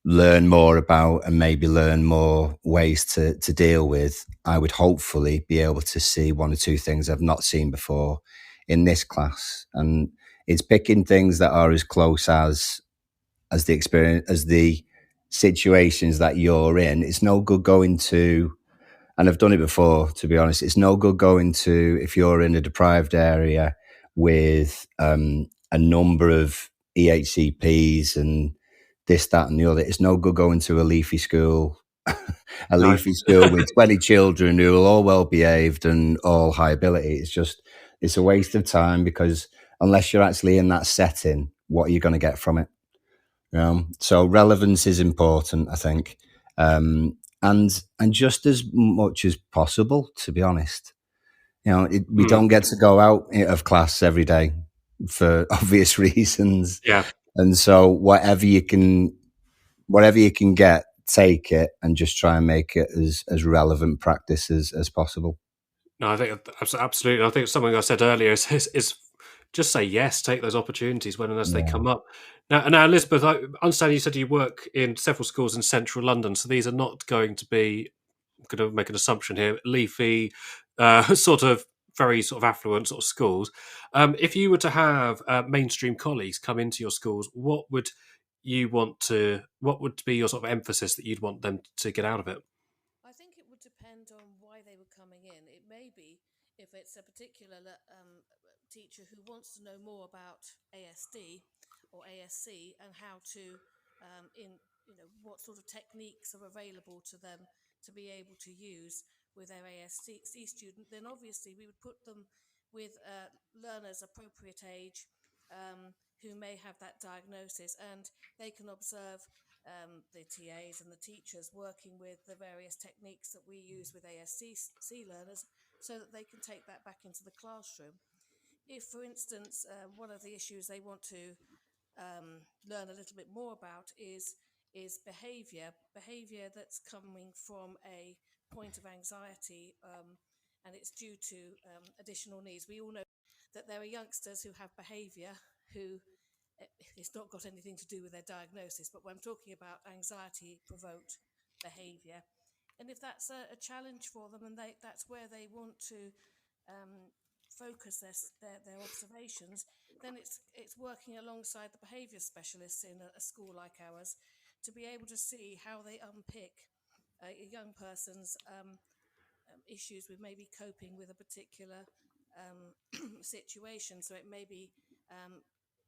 learn more about and maybe learn more ways to deal with, I would hopefully be able to see one or two things I've not seen before in this class. And it's picking things that are as close as the experience, as the situations that you're in. It's no good going to, and I've done it before, to be honest, it's no good going to, if you're in a deprived area with a number of EHCPs and this, that, and the other. It's no good going to a leafy school, leafy school with 20 children who are all well behaved and all high ability. It's a waste of time, because unless you're actually in that setting, what are you going to get from it? So relevance is important, I think, and just as much as possible, to be honest. We don't get to go out of class every day for obvious reasons. Yeah. And so whatever you can get, take it and just try and make it as relevant practice as possible. No, I think absolutely. I think something I said earlier is just say yes, take those opportunities when and as they come up. Now, Elizabeth, I understand you said you work in several schools in central London, so these are not going to be, I'm going to make an assumption here, leafy, sort of very sort of affluent sort of schools. If you were to have mainstream colleagues come into your schools, what would be your sort of emphasis that you'd want them to get out of it? I think it would depend on why they were coming in. It may be if it's a particular teacher who wants to know more about ASD or ASC and how to, what sort of techniques are available to them to be able to use with their ASC student, then obviously we would put them with learners appropriate age who may have that diagnosis, and they can observe the TAs and the teachers working with the various techniques that we use with ASC learners so that they can take that back into the classroom. if for instance, one of the issues they want to learn a little bit more about is behavior that's coming from a point of anxiety, and it's due to additional needs. We all know that there are youngsters who have behavior who it's not got anything to do with their diagnosis, but when I'm talking about anxiety provoked behavior, and if that's a challenge for them, and that's where they want to focus their observations, then it's working alongside the behaviour specialists in a school like ours to be able to see how they unpick a young person's issues with maybe coping with a particular situation. So it may be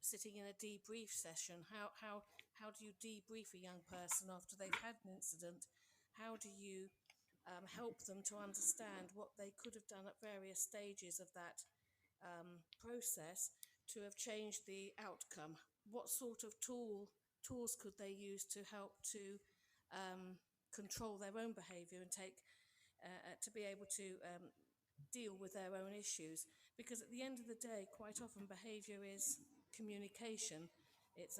sitting in a debrief session. How do you debrief a young person after they've had an incident? How do you help them to understand what they could have done at various stages of that process to have changed the outcome? What sort of tools could they use to help to control their own behaviour and to be able to deal with their own issues? Because at the end of the day, quite often behaviour is communication. It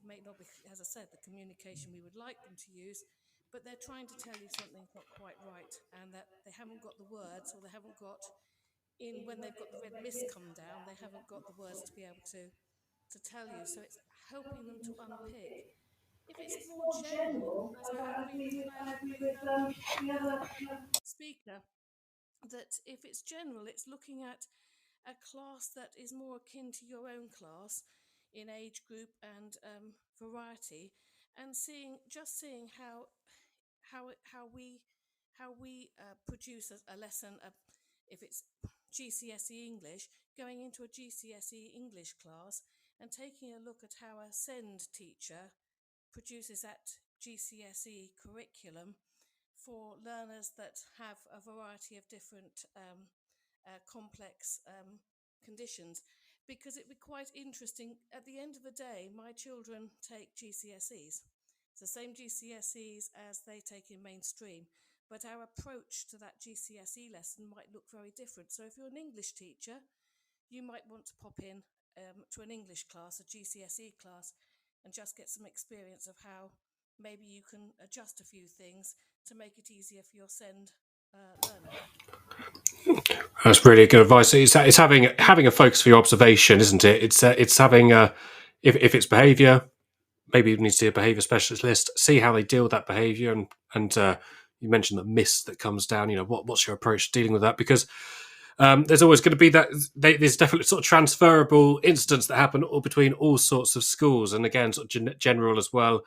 may not be, as I said, the communication we would like them to use, but they're trying to tell you something's not quite right, and that they haven't got the words, or they haven't got when they've got the red mist come down, they haven't got the words to be able to tell you. So it's helping them to unpick. If it's more general, I agree with the other speaker, that if it's general, it's looking at a class that is more akin to your own class in age group and variety, and seeing how we produce a lesson. If it's GCSE English, going into a GCSE English class and taking a look at how a SEND teacher produces that GCSE curriculum for learners that have a variety of different complex conditions, because it'd be quite interesting. At the end of the day, my children take GCSEs. It's the same GCSEs as they take in mainstream, but our approach to that GCSE lesson might look very different. So if you're an English teacher, you might want to pop in to an English class, a GCSE class, and just get some experience of how maybe you can adjust a few things to make it easier for your SEND learner. That's really good advice. It's having a focus for your observation, isn't it? It's having if it's behaviour, maybe you need to see a behaviour specialist, see how they deal with that behaviour, and you mentioned the mist that comes down. You know, what's your approach to dealing with that? Because there's always going to be there's definitely sort of transferable incidents that happen between all sorts of schools, and again, sort of general as well,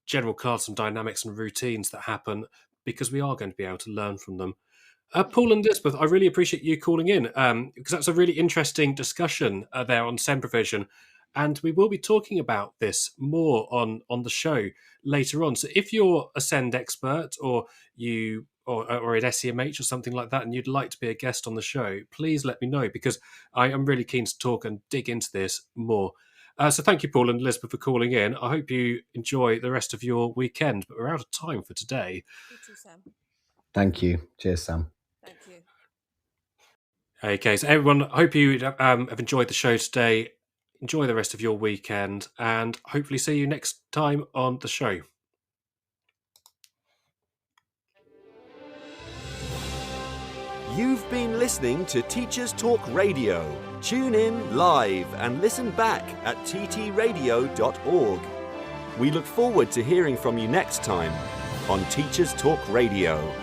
general classroom dynamics and routines that happen, because we are going to be able to learn from them. Paul and Elizabeth, I really appreciate you calling in, because that's a really interesting discussion there on SEND provision, and we will be talking about this more on the show later on. So if you're a SEND expert, or an SEMH or something like that, and you'd like to be a guest on the show, please let me know, because I am really keen to talk and dig into this more. So thank you, Paul and Elizabeth, for calling in. I hope you enjoy the rest of your weekend, but we're out of time for today. You too, Sam. Thank you. Cheers, Sam. Thank you. Okay, so everyone, I hope you have enjoyed the show today. Enjoy the rest of your weekend, and hopefully see you next time on the show. You've been listening to Teachers Talk Radio. Tune in live and listen back at ttradio.org. We look forward to hearing from you next time on Teachers Talk Radio.